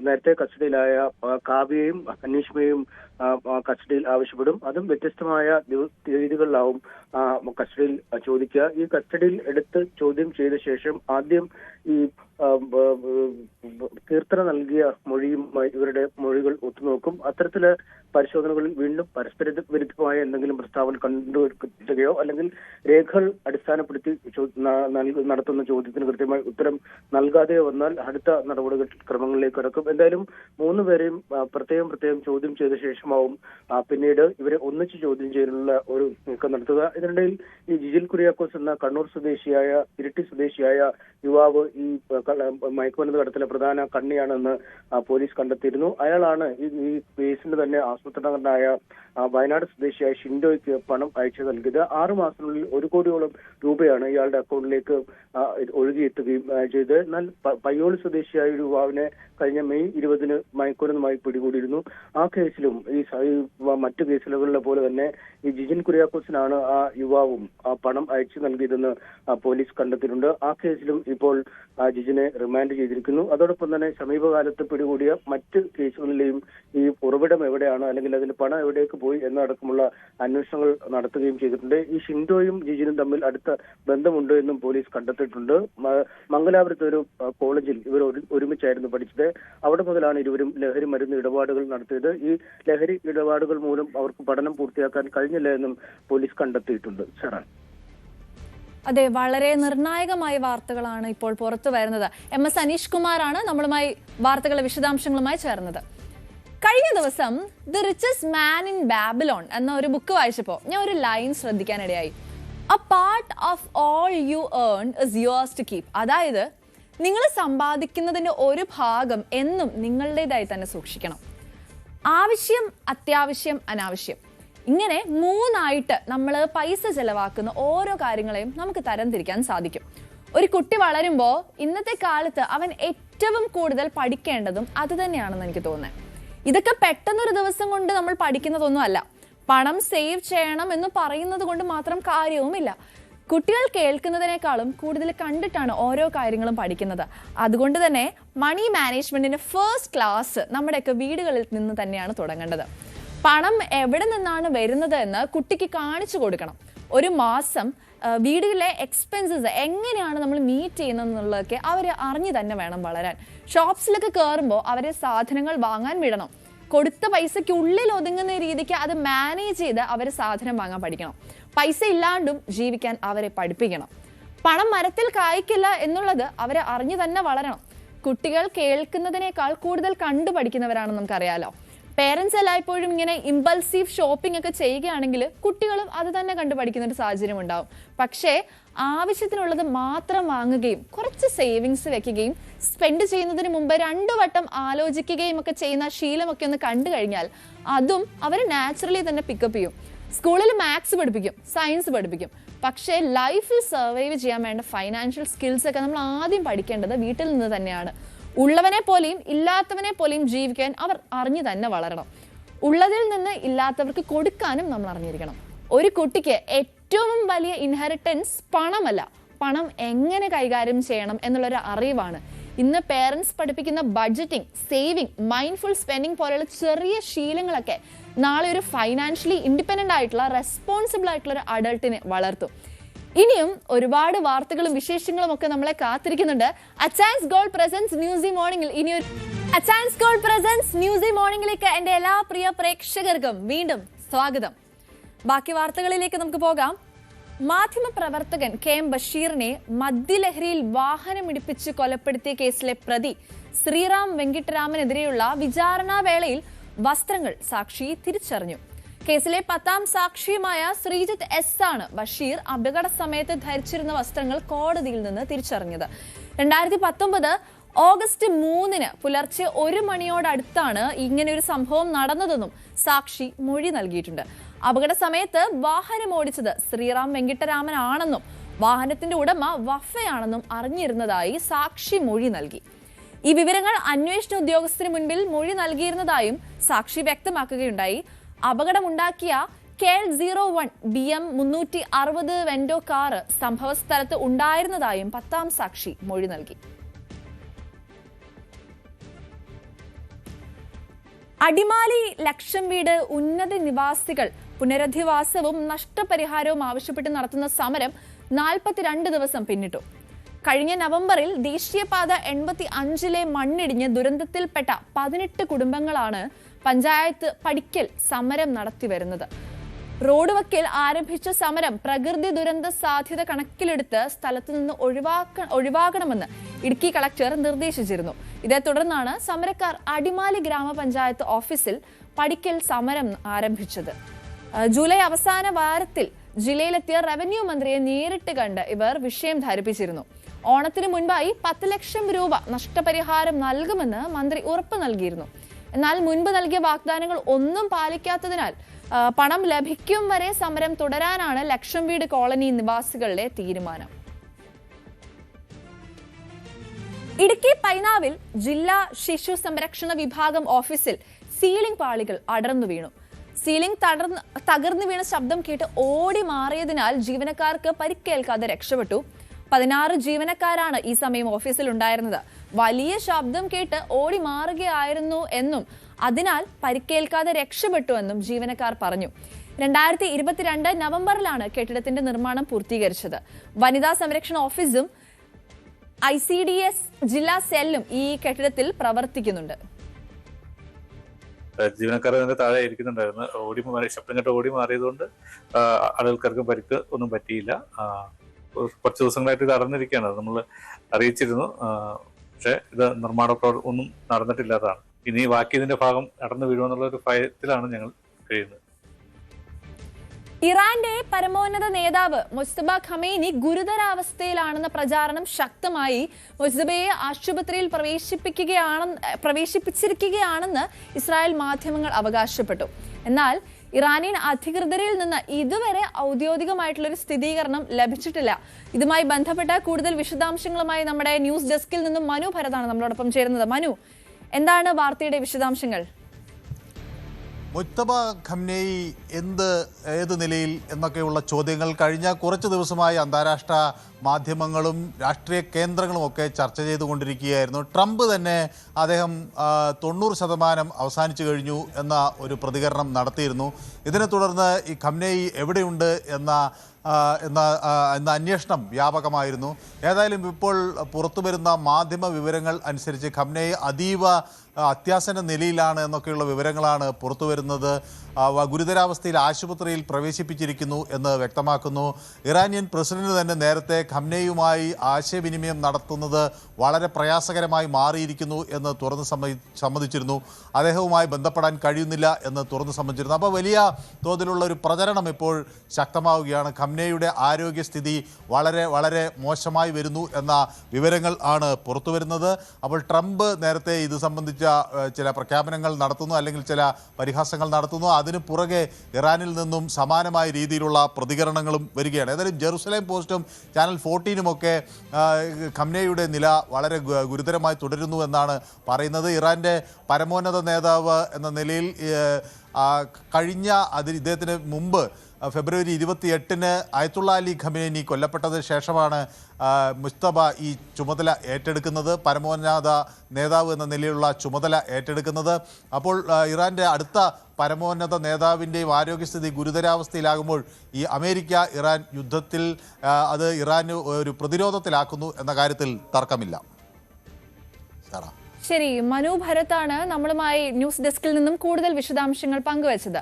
നേരത്തെ കസ്റ്റഡിയിലായ കാവ്യയും അനീഷ്മയും കസ്റ്റഡിയിൽ ആവശ്യപ്പെടും. അതും വ്യത്യസ്തമായ രീതികളിലാവും കസ്റ്റഡിയിൽ ചോദിക്കുക. ഈ കസ്റ്റഡിയിൽ എടുത്ത് ചോദ്യം ചെയ്ത ശേഷം ആദ്യം ഈ കീർത്തന നൽകിയ മൊഴിയുമായി ഇവരുടെ മൊഴികൾ ഒത്തുനോക്കും. അത്തരത്തില് പരിശോധനകളിൽ വീണ്ടും പരസ്പര വിരുദ്ധമായ എന്തെങ്കിലും പ്രസ്താവന കണ്ടുപിടിക്കുകയോ അല്ലെങ്കിൽ രേഖകൾ അടിസ്ഥാനപ്പെടുത്തി നടത്തുന്ന ചോദ്യത്തിന് കൃത്യമായി ഉത്തരം നൽകാതെയോ വന്നാൽ അടുത്ത നടപടിക്രമങ്ങളിലേക്ക് കടക്കും. എന്തായാലും 3 പേരെയും പ്രത്യേകം ചോദ്യം ചെയ്ത ശേഷമാവും പിന്നീട് ഇവരെ ഒന്നിച്ച് ചോദ്യം ചെയ്യാനുള്ള ഒരു നീക്കം നടത്തുക. ഇതിനിടയിൽ ഈ ജിജിൽ കുര്യാക്കോസ് എന്ന കണ്ണൂർ സ്വദേശിയായ ഇരിട്ടി സ്വദേശിയായ യുവാവ് ഈ മയക്കുമരുന്ന് കടത്തിലെ പ്രധാന കണ്ണിയാണെന്ന് പോലീസ് കണ്ടെത്തിയിരുന്നു. അയാളാണ് ഈ കേസിന്റെ തന്നെ ആസൂത്രണകനായ വയനാട് സ്വദേശിയായ ഷിൻഡോയ്ക്ക് പണം അയച്ചു നൽകിയത്. 6 മാസത്തിനുള്ളിൽ 1 കോടിയോളം രൂപയാണ് ഇയാളുടെ അക്കൗണ്ടിലേക്ക് ഒഴുകിയെത്തുകയും ചെയ്തത്. എന്നാൽ പയ്യോളി സ്വദേശിയായ ഒരു യുവാവിനെ കഴിഞ്ഞ മെയ് 20 മയക്കുമരുന്നുമായി പിടികൂടിയിരുന്നു. ആ കേസിലും ഈ മറ്റു കേസുകളിലെ പോലെ തന്നെ ഈ ജിജിൻ കുര്യാക്കോസിനാണ് ആ യുവാവും ആ പണം അയച്ചു നൽകിയതെന്ന് പോലീസ് കണ്ടെത്തിയിട്ടുണ്ട്. ആ കേസിലും ഇപ്പോൾ ജിജിനെ റിമാൻഡ് ചെയ്തിരിക്കുന്നു. അതോടൊപ്പം തന്നെ സമീപകാലത്ത് പിടികൂടിയ മറ്റ് കേസുകളിലെയും ഈ ഉറവിടം എവിടെയാണ് അല്ലെങ്കിൽ അതിന്റെ പണം എവിടേക്ക് പോയി എന്നടക്കമുള്ള അന്വേഷണങ്ങൾ നടത്തുകയും ചെയ്തിട്ടുണ്ട്. ഈ ഷിൻഡോയും ജിജിനും തമ്മിൽ അടുത്ത ബന്ധമുണ്ട് എന്നും പോലീസ് കണ്ടെത്തിയിട്ടുണ്ട്. മംഗലാപുരത്ത് ഒരു കോളേജിൽ ഇവർ ഒരുമിച്ചായിരുന്നു പഠിച്ചത്. അവിടെ മുതലാണ് ഇരുവരും ലഹരി മരുന്ന് ഇടപാടുകൾ നടത്തിയത്. ഈ ലഹരി ഇടപാടുകൾ മൂലം അവർക്ക് പഠനം പൂർത്തിയാക്കാൻ കഴിഞ്ഞില്ല എന്നും പോലീസ് കണ്ടെത്തിയിട്ടുണ്ട്. സാറാണ്. അതെ, വളരെ നിർണായകമായ വാർത്തകളാണ് ഇപ്പോൾ പുറത്തു വരുന്നത്. MS അനീഷ് കുമാറാണ് നമ്മളുമായി വാർത്തകളുടെ വിശദാംശങ്ങളുമായി ചേർന്നത്. കഴിഞ്ഞ ദിവസം the richest man in Babylon എന്ന ഒരു ബുക്ക് വായിച്ചപ്പോൾ ഞാൻ ഒരു ലൈൻ ശ്രദ്ധിക്കാനിടയായി. A part of all you earn is yours to keep. അതായത് നിങ്ങൾ സമ്പാദിക്കുന്നതിന്റെ ഒരു ഭാഗം എന്നും നിങ്ങളുടേതായി തന്നെ സൂക്ഷിക്കണം. ആവശ്യം, അത്യാവശ്യം, അനാവശ്യം, ഇങ്ങനെ മൂന്നായിട്ട് നമ്മൾ പൈസ ചെലവാക്കുന്ന ഓരോ കാര്യങ്ങളെയും നമുക്ക് തരംതിരിക്കാൻ സാധിക്കും. ഒരു കുട്ടി വളരുമ്പോൾ ഇന്നത്തെ കാലത്ത് അവൻ ഏറ്റവും കൂടുതൽ പഠിക്കേണ്ടതും അത് തന്നെയാണെന്ന് എനിക്ക് തോന്നുന്നത്. ഇതൊക്കെ പെട്ടെന്നൊരു ദിവസം കൊണ്ട് നമ്മൾ പഠിക്കുന്നതൊന്നും അല്ല. പണം സേവ് ചെയ്യണം എന്ന് പറയുന്നത് കൊണ്ട് മാത്രം കാര്യവുമില്ല. കുട്ടികൾ കേൾക്കുന്നതിനേക്കാളും കൂടുതൽ കണ്ടിട്ടാണ് ഓരോ കാര്യങ്ങളും പഠിക്കുന്നത്. അതുകൊണ്ട് തന്നെ മണി മാനേജ്മെന്റിന്റെ ഫസ്റ്റ് ക്ലാസ് നമ്മുടെയൊക്കെ വീടുകളിൽ നിന്ന് തന്നെയാണ് തുടങ്ങേണ്ടത്. പണം എവിടെ നിന്നാണ് വരുന്നത് എന്ന് കുട്ടിക്ക് കാണിച്ചു കൊടുക്കണം. ഒരു മാസം വീട്ടിലെ എക്സ്പെൻസസ് എങ്ങനെയാണ് നമ്മൾ മീറ്റ് ചെയ്യുന്നത് എന്നുള്ളതൊക്കെ അവർ അറിഞ്ഞു തന്നെ വേണം വളരാൻ. ഷോപ്സിലൊക്കെ കയറുമ്പോൾ അവരെ സാധനങ്ങൾ വാങ്ങാൻ വിടണം. കൊടുത്ത പൈസയ്ക്കുള്ളിൽ ഒതുങ്ങുന്ന രീതിക്ക് അത് മാനേജ് ചെയ്ത് അവർ സാധനം വാങ്ങാൻ പഠിക്കണം. പൈസ ഇല്ലാണ്ടും ജീവിക്കാൻ അവരെ പഠിപ്പിക്കണം. പണം മരത്തിൽ കായ്ക്കില്ല എന്നുള്ളത് അവരെ അറിഞ്ഞു തന്നെ വളരണം. കുട്ടികൾ കേൾക്കുന്നതിനേക്കാൾ കൂടുതൽ കണ്ടു പഠിക്കുന്നവരാണെന്ന് നമുക്കറിയാലോ. പേരൻസ് എല്ലായ്പ്പോഴും ഇങ്ങനെ ഇമ്പൾസീവ് ഷോപ്പിംഗ് ഒക്കെ ചെയ്യുകയാണെങ്കിൽ കുട്ടികളും അത് തന്നെ കണ്ടുപഠിക്കുന്ന ഒരു സാഹചര്യം ഉണ്ടാവും. പക്ഷേ ആവശ്യത്തിനുള്ളത് മാത്രം വാങ്ങുകയും കുറച്ച് സേവിങ്സ് വെക്കുകയും സ്പെൻഡ് ചെയ്യുന്നതിന് മുമ്പ് 2 വട്ടം ആലോചിക്കുകയും ഒക്കെ ചെയ്യുന്ന ശീലമൊക്കെ ഒന്ന് കണ്ടു കഴിഞ്ഞാൽ അതും അവർ നാച്ചുറലി തന്നെ പിക്കപ്പ് ചെയ്യും. സ്കൂളിൽ മാത്സ് പഠിപ്പിക്കും, സയൻസ് പഠിപ്പിക്കും, പക്ഷേ ലൈഫിൽ സർവൈവ് ചെയ്യാൻ വേണ്ട ഫൈനാൻഷ്യൽ സ്കിൽസ് ഒക്കെ നമ്മൾ ആദ്യം പഠിക്കേണ്ടത് വീട്ടിൽ നിന്ന് തന്നെയാണ്. ഉള്ളവനെ പോലെയും ഇല്ലാത്തവനെ പോലെയും ജീവിക്കാൻ അവർ അറിഞ്ഞു തന്നെ വളരണം. ഉള്ളതിൽ നിന്ന് ഇല്ലാത്തവർക്ക് കൊടുക്കാനും നമ്മൾ അറിഞ്ഞിരിക്കണം. ഒരു കുട്ടിക്ക് ഏറ്റവും വലിയ ഇൻഹെറിറ്റൻസ് പണമല്ല, പണം എങ്ങനെ കൈകാര്യം ചെയ്യണം എന്നുള്ളൊരു അറിവാണ്. ഇന്ന് പേരൻസ് പഠിപ്പിക്കുന്ന ബഡ്ജറ്റിംഗ്, സേവിങ്, മൈൻഡ്ഫുൾ സ്പെൻഡിങ് പോലെയുള്ള ചെറിയ ശീലങ്ങളൊക്കെ നാളെ ഒരു ഫൈനാൻഷ്യലി ഇൻഡിപെൻഡന്റ് ആയിട്ടുള്ള റെസ്പോൺസിബിൾ ആയിട്ടുള്ള ഒരു അഡൾട്ടിനെ വളർത്തും. ഇനിയും ഒരുപാട് വാർത്തകളും വിശേഷങ്ങളും ഒക്കെ നമ്മളെ കാത്തിരിക്കുന്നുണ്ട്. അച്ചാൻസ് ഗോൾഡ് പ്രസൻസ് ന്യൂസി മോർണിംഗിൽ ഇനിയൊരു അച്ചാൻസ് ഗോൾഡ് പ്രസൻസ് ന്യൂസി മോർണിംഗിലേക്ക് എന്റെ എല്ലാ പ്രിയ പ്രേക്ഷകർക്കും വീണ്ടും സ്വാഗതം. ബാക്കി വാർത്തകളിലേക്ക് നമുക്ക് പോകാം. മാധ്യമപ്രവർത്തകൻ KM ബഷീറിനെ മദ്യലഹരിയിൽ വാഹനമിടിപ്പിച്ച് കൊലപ്പെടുത്തിയ കേസിലെ പ്രതി ശ്രീറാം വെങ്കിട്ടരാമനെതിരെയുള്ള വിചാരണാ വേളയിൽ വസ്ത്രങ്ങൾ സാക്ഷി തിരിച്ചറിഞ്ഞു. കേസിലെ 10ാം സാക്ഷിയുമായ ശ്രീജിത്ത് S ആണ് ബഷീർ അപകട സമയത്ത് ധരിച്ചിരുന്ന വസ്ത്രങ്ങൾ കോടതിയിൽ നിന്ന് തിരിച്ചറിഞ്ഞത്. 2019 ഓഗസ്റ്റ് 3 പുലർച്ചെ 1 മണിയോടടുത്താണ് ഇങ്ങനെ ഒരു സംഭവം നടന്നതെന്നും സാക്ഷി മൊഴി നൽകിയിട്ടുണ്ട്. അപകട സമയത്ത് വാഹനം ഓടിച്ചത് ശ്രീറാം വെങ്കിട്ടരാമൻ ആണെന്നും വാഹനത്തിന്റെ ഉടമ വഫയാണെന്നും അറിഞ്ഞിരുന്നതായി സാക്ഷി മൊഴി നൽകി. ഈ വിവരങ്ങൾ അന്വേഷണ ഉദ്യോഗസ്ഥന് മുൻപിൽ മൊഴി നൽകിയിരുന്നതായും സാക്ഷി വ്യക്തമാക്കുകയുണ്ടായി. അപകടമുണ്ടാക്കിയ KL01 BM 360 വെൻഡോ കാർ സംഭവ സ്ഥലത്ത് ഉണ്ടായിരുന്നതായും 10ാം സാക്ഷി മൊഴി നൽകി. അടിമാലി ലക്ഷം വീട് ഉന്നത നിവാസികൾ പുനരധിവാസവും നഷ്ടപരിഹാരവും ആവശ്യപ്പെട്ട് നടത്തുന്ന സമരം 42 ദിവസം പിന്നിട്ടു. കഴിഞ്ഞ നവംബറിൽ ദേശീയപാത 85 മണ്ണിടിഞ്ഞ് ദുരന്തത്തിൽപ്പെട്ട 18 കുടുംബങ്ങളാണ് പഞ്ചായത്ത് പടിക്കൽ സമരം നടത്തിവരുന്നത്. റോഡ് വക്കിൽ ആരംഭിച്ച സമരം പ്രകൃതി ദുരന്ത സാധ്യത കണക്കിലെടുത്ത് സ്ഥലത്തു നിന്ന് ഒഴിവാക്കണമെന്ന് ഇടുക്കി കളക്ടർ നിർദ്ദേശിച്ചിരുന്നു. ഇതേ തുടർന്നാണ് സമരക്കാർ അടിമാലി ഗ്രാമപഞ്ചായത്ത് ഓഫീസിൽ പടിക്കൽ സമരം ആരംഭിച്ചത്. ജൂലൈ അവസാന വാരത്തിൽ ജില്ലയിലെത്തിയ റവന്യൂ മന്ത്രിയെ നേരിട്ട് കണ്ട് ഇവർ വിഷയം ധരിപ്പിച്ചിരുന്നു. ഓണത്തിന് മുൻപായി 10 ലക്ഷം രൂപ നഷ്ടപരിഹാരം നൽകുമെന്ന് മന്ത്രി ഉറപ്പ് നൽകിയിരുന്നു. എന്നാൽ മുൻപ് നൽകിയ വാഗ്ദാനങ്ങൾ ഒന്നും പാലിക്കാത്തതിനാൽ പണം ലഭിക്കും വരെ സമരം തുടരാനാണ് ലക്ഷം വീട് കോളനി നിവാസികളുടെ തീരുമാനം. ഇടുക്കി പൈനാവിൽ ജില്ലാ ശിശു സംരക്ഷണ വിഭാഗം ഓഫീസിൽ സീലിംഗ് പാളികൾ അടർന്നു വീണു. സീലിംഗ് തകർന്നു വീണ ശബ്ദം കേട്ട് ഓടി മാറിയതിനാൽ ജീവനക്കാർക്ക് പരിക്കേൽക്കാതെ രക്ഷപ്പെട്ടു. 16 ജീവനക്കാരാണ് ഈ സമയം ഓഫീസിൽ ഉണ്ടായിരുന്നത്. വലിയ ശബ്ദം കേട്ട് ഓടി മാറുകയായിരുന്നു എന്നും അതിനാൽ പരിക്കേൽക്കാതെ രക്ഷപ്പെട്ടുവെന്നും ജീവനക്കാർ പറഞ്ഞു. 2022 നവംബറിലാണ് കെട്ടിടത്തിന്റെ നിർമ്മാണം പൂർത്തീകരിച്ചത്. വനിതാ സംരക്ഷണ ഓഫീസും ICDS ജില്ലാ സെല്ലും ഈ കെട്ടിടത്തിൽ പ്രവർത്തിക്കുന്നുണ്ട്. ജീവനക്കാർ അതിന്റെ താഴെ ഇരിക്കുന്നുണ്ടായിരുന്നു. ശബ്ദം കേട്ട് ഓടി മാറിയതുകൊണ്ട് ആളുകൾക്കാർക്കും പരിക്ക് ഒന്നും പറ്റിയില്ല. കുറച്ച് ദിവസങ്ങളായിട്ട് ഇത് അറിഞ്ഞിരിക്കുകയാണ്. അത് നമ്മൾ അറിയിച്ചിരുന്നു. പക്ഷെ ഇത് നിർമ്മാണ പ്രവർത്തനം ഒന്നും നടന്നിട്ടില്ലാത്തതാണ്. ഇനി ബാക്കി ഇതിന്റെ ഭാഗം നടന്നു വീഴുമെന്നുള്ള ഒരു ഭയത്തിലാണ് ഞങ്ങൾ കഴിയുന്നത്. ഇറാന്റെ പരമോന്നത നേതാവ് മുസ്തഫ ഖമേനി ഗുരുതരാവസ്ഥയിലാണെന്ന പ്രചാരണം ശക്തമായി. മുസ്തഫയെ ആശുപത്രിയിൽ പ്രവേശിപ്പിച്ചിരിക്കുകയാണെന്ന് ഇസ്രായേൽ മാധ്യമങ്ങൾ അവകാശപ്പെട്ടു. എന്നാൽ ഇറാനിയൻ അധികൃതരിൽ നിന്ന് ഇതുവരെ ഔദ്യോഗികമായിട്ടുള്ളൊരു സ്ഥിരീകരണം ലഭിച്ചിട്ടില്ല. ഇതുമായി ബന്ധപ്പെട്ട കൂടുതൽ വിശദാംശങ്ങളുമായി നമ്മുടെ ന്യൂസ് ഡെസ്കിൽ നിന്നും മനു ഭരതാണ് നമ്മളോടൊപ്പം ചേരുന്നത്. മനു, എന്താണ് വാർത്തയുടെ വിശദാംശങ്ങൾ? മുജ്തബ ഖംനേയി ഏത് നിലയിൽ എന്നൊക്കെയുള്ള ചോദ്യങ്ങൾ കഴിഞ്ഞ കുറച്ച് ദിവസമായി അന്താരാഷ്ട്ര മാധ്യമങ്ങളും രാഷ്ട്രീയ കേന്ദ്രങ്ങളും ഒക്കെ ചർച്ച ചെയ്തുകൊണ്ടിരിക്കുകയായിരുന്നു. ട്രംപ് തന്നെ അദ്ദേഹം 90% അവസാനിച്ചു കഴിഞ്ഞു എന്ന ഒരു പ്രതികരണം നടത്തിയിരുന്നു. ഇതിനെ തുടർന്ന് ഈ ഖംനേയി എവിടെയുണ്ട് എന്ന അന്വേഷണം വ്യാപകമായിരുന്നു. ഏതായാലും ഇപ്പോൾ പുറത്തു വരുന്ന മാധ്യമ വിവരങ്ങൾ അനുസരിച്ച് ഖംനേയി അതീവ അത്യാസന്ന നിലയിലാണ് എന്നൊക്കെയുള്ള വിവരങ്ങളാണ് പുറത്തു വരുന്നത്. ഗുരുതരാവസ്ഥയിൽ ആശുപത്രിയിൽ പ്രവേശിപ്പിച്ചിരിക്കുന്നു എന്ന് വ്യക്തമാക്കുന്നു. ഇറാനിയൻ പ്രസിഡന്റ് തന്നെ നേരത്തെ ഖംനേയുമായി ആശയവിനിമയം നടത്തുന്നത് വളരെ പ്രയാസകരമായി മാറിയിരിക്കുന്നു എന്ന് തുറന്ന് സമ്മതിച്ചിരുന്നു. അദ്ദേഹവുമായി ബന്ധപ്പെടാൻ കഴിയുന്നില്ല എന്ന് തുറന്ന് സമ്മതിച്ചിരുന്നു. അപ്പോൾ വലിയ തോതിലുള്ള ഒരു പ്രചരണം ഇപ്പോൾ ശക്തമാവുകയാണ്. ഖംനേയുടെ ആരോഗ്യസ്ഥിതി വളരെ വളരെ മോശമായി വരുന്നു എന്ന വിവരങ്ങൾ ആണ് പുറത്തു വരുന്നത്. അപ്പോൾ ട്രംപ് നേരത്തെ ഇത് സംബന്ധിച്ച ചില പ്രഖ്യാപനങ്ങൾ നടത്തുന്നു, അല്ലെങ്കിൽ ചില പരിഹാസങ്ങൾ നടത്തുന്നു. അതിന് പുറകെ ഇറാനിൽ നിന്നും സമാനമായ രീതിയിലുള്ള പ്രതികരണങ്ങളും വരികയാണ്. ഏതായാലും ജെറുസലേം പോസ്റ്റും ചാനൽ 14-ഉമൊക്കെ ഖംനേയുടെ നില വളരെ ഗുരുതരമായി തുടരുന്നു എന്നാണ് പറയുന്നത്. ഇറാൻ്റെ പരമോന്നത നേതാവ് എന്ന നിലയിൽ ഇദ്ദേഹത്തിന് മുമ്പ് ഫെബ്രുവരി 28-ന് അയത്തുള്ള അലി ഖമേനി കൊല്ലപ്പെട്ടതിന് ശേഷമാണ് മുസ്തഫ ഈ ചുമതല ഏറ്റെടുക്കുന്നത്, പരമോന്നത നേതാവ് എന്ന നിലയിലുള്ള ചുമതല ഏറ്റെടുക്കുന്നത്. അപ്പോൾ ഇറാൻ്റെ അടുത്ത പരമോന്നത നേതാവിൻ്റെയും ആരോഗ്യസ്ഥിതി ഗുരുതരാവസ്ഥയിലാകുമ്പോൾ ഈ അമേരിക്ക ഇറാൻ യുദ്ധത്തിൽ അത് ഇറാന് ഒരു പ്രതിരോധത്തിലാക്കുന്നു എന്ന കാര്യത്തിൽ തർക്കമില്ല. ശരി, മനു ഭരത്താണ് നമ്മളുമായി ന്യൂസ് ഡെസ്കിൽ നിന്നും കൂടുതൽ വിശദാംശങ്ങൾ പങ്കുവച്ചത്.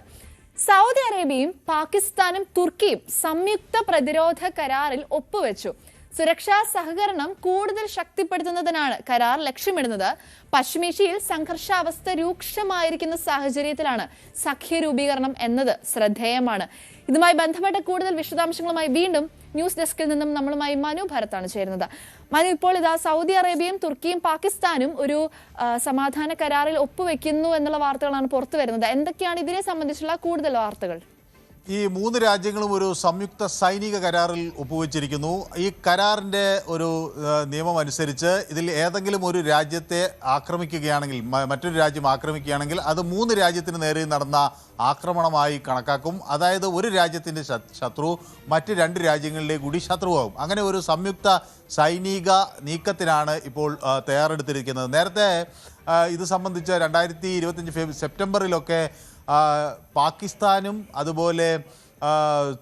സൗദി അറേബ്യയും പാകിസ്ഥാനും തുർക്കിയും സംയുക്ത പ്രതിരോധ കരാറിൽ ഒപ്പുവെച്ചു. സുരക്ഷാ സഹകരണം കൂടുതൽ ശക്തിപ്പെടുത്തുന്നതിനാണ് കരാർ ലക്ഷ്യമിടുന്നത്. പശ്ചിമേഷ്യയിൽ സംഘർഷാവസ്ഥ രൂക്ഷമായിരിക്കുന്ന സാഹചര്യത്തിലാണ് സഖ്യരൂപീകരണം എന്നത് ശ്രദ്ധേയമാണ്. ഇതുമായി ബന്ധപ്പെട്ട കൂടുതൽ വിശദാംശങ്ങളുമായി വീണ്ടും ന്യൂസ് ഡെസ്കിൽ നിന്നും നമ്മളുമായി മനു ഭരത്താണ് ചേരുന്നത്. മനു, ഇപ്പോൾ ഇതാ സൗദി അറേബ്യയും തുർക്കിയും പാകിസ്ഥാനും ഒരു സമാധാന കരാറിൽ ഒപ്പുവെക്കുന്നു എന്നുള്ള വാർത്തകളാണ് പുറത്തു വരുന്നത്. എന്തൊക്കെയാണ് ഇതിനെ സംബന്ധിച്ചുള്ള കൂടുതൽ വാർത്തകൾ? ഈ 3 രാജ്യങ്ങളും ഒരു സംയുക്ത സൈനിക കരാറിൽ ഒപ്പുവെച്ചിരിക്കുന്നു. ഈ കരാറിൻ്റെ ഒരു നിയമം അനുസരിച്ച് ഇതിൽ ഏതെങ്കിലും ഒരു രാജ്യത്തെ ആക്രമിക്കുകയാണെങ്കിൽ, മറ്റൊരു രാജ്യം ആക്രമിക്കുകയാണെങ്കിൽ അത് 3 രാജ്യത്തിന് നേരെ നടന്ന ആക്രമണമായി കണക്കാക്കും. അതായത് ഒരു രാജ്യത്തിൻ്റെ ശത്രു മറ്റ് 2 രാജ്യങ്ങളിലെ കൂടി ശത്രുവാകും. അങ്ങനെ ഒരു സംയുക്ത സൈനിക നീക്കത്തിനാണ് ഇപ്പോൾ തയ്യാറെടുത്തിരിക്കുന്നത്. നേരത്തെ ഇത് സംബന്ധിച്ച് 2025 സെപ്റ്റംബറിലൊക്കെ പാകിസ്ഥാനും അതുപോലെ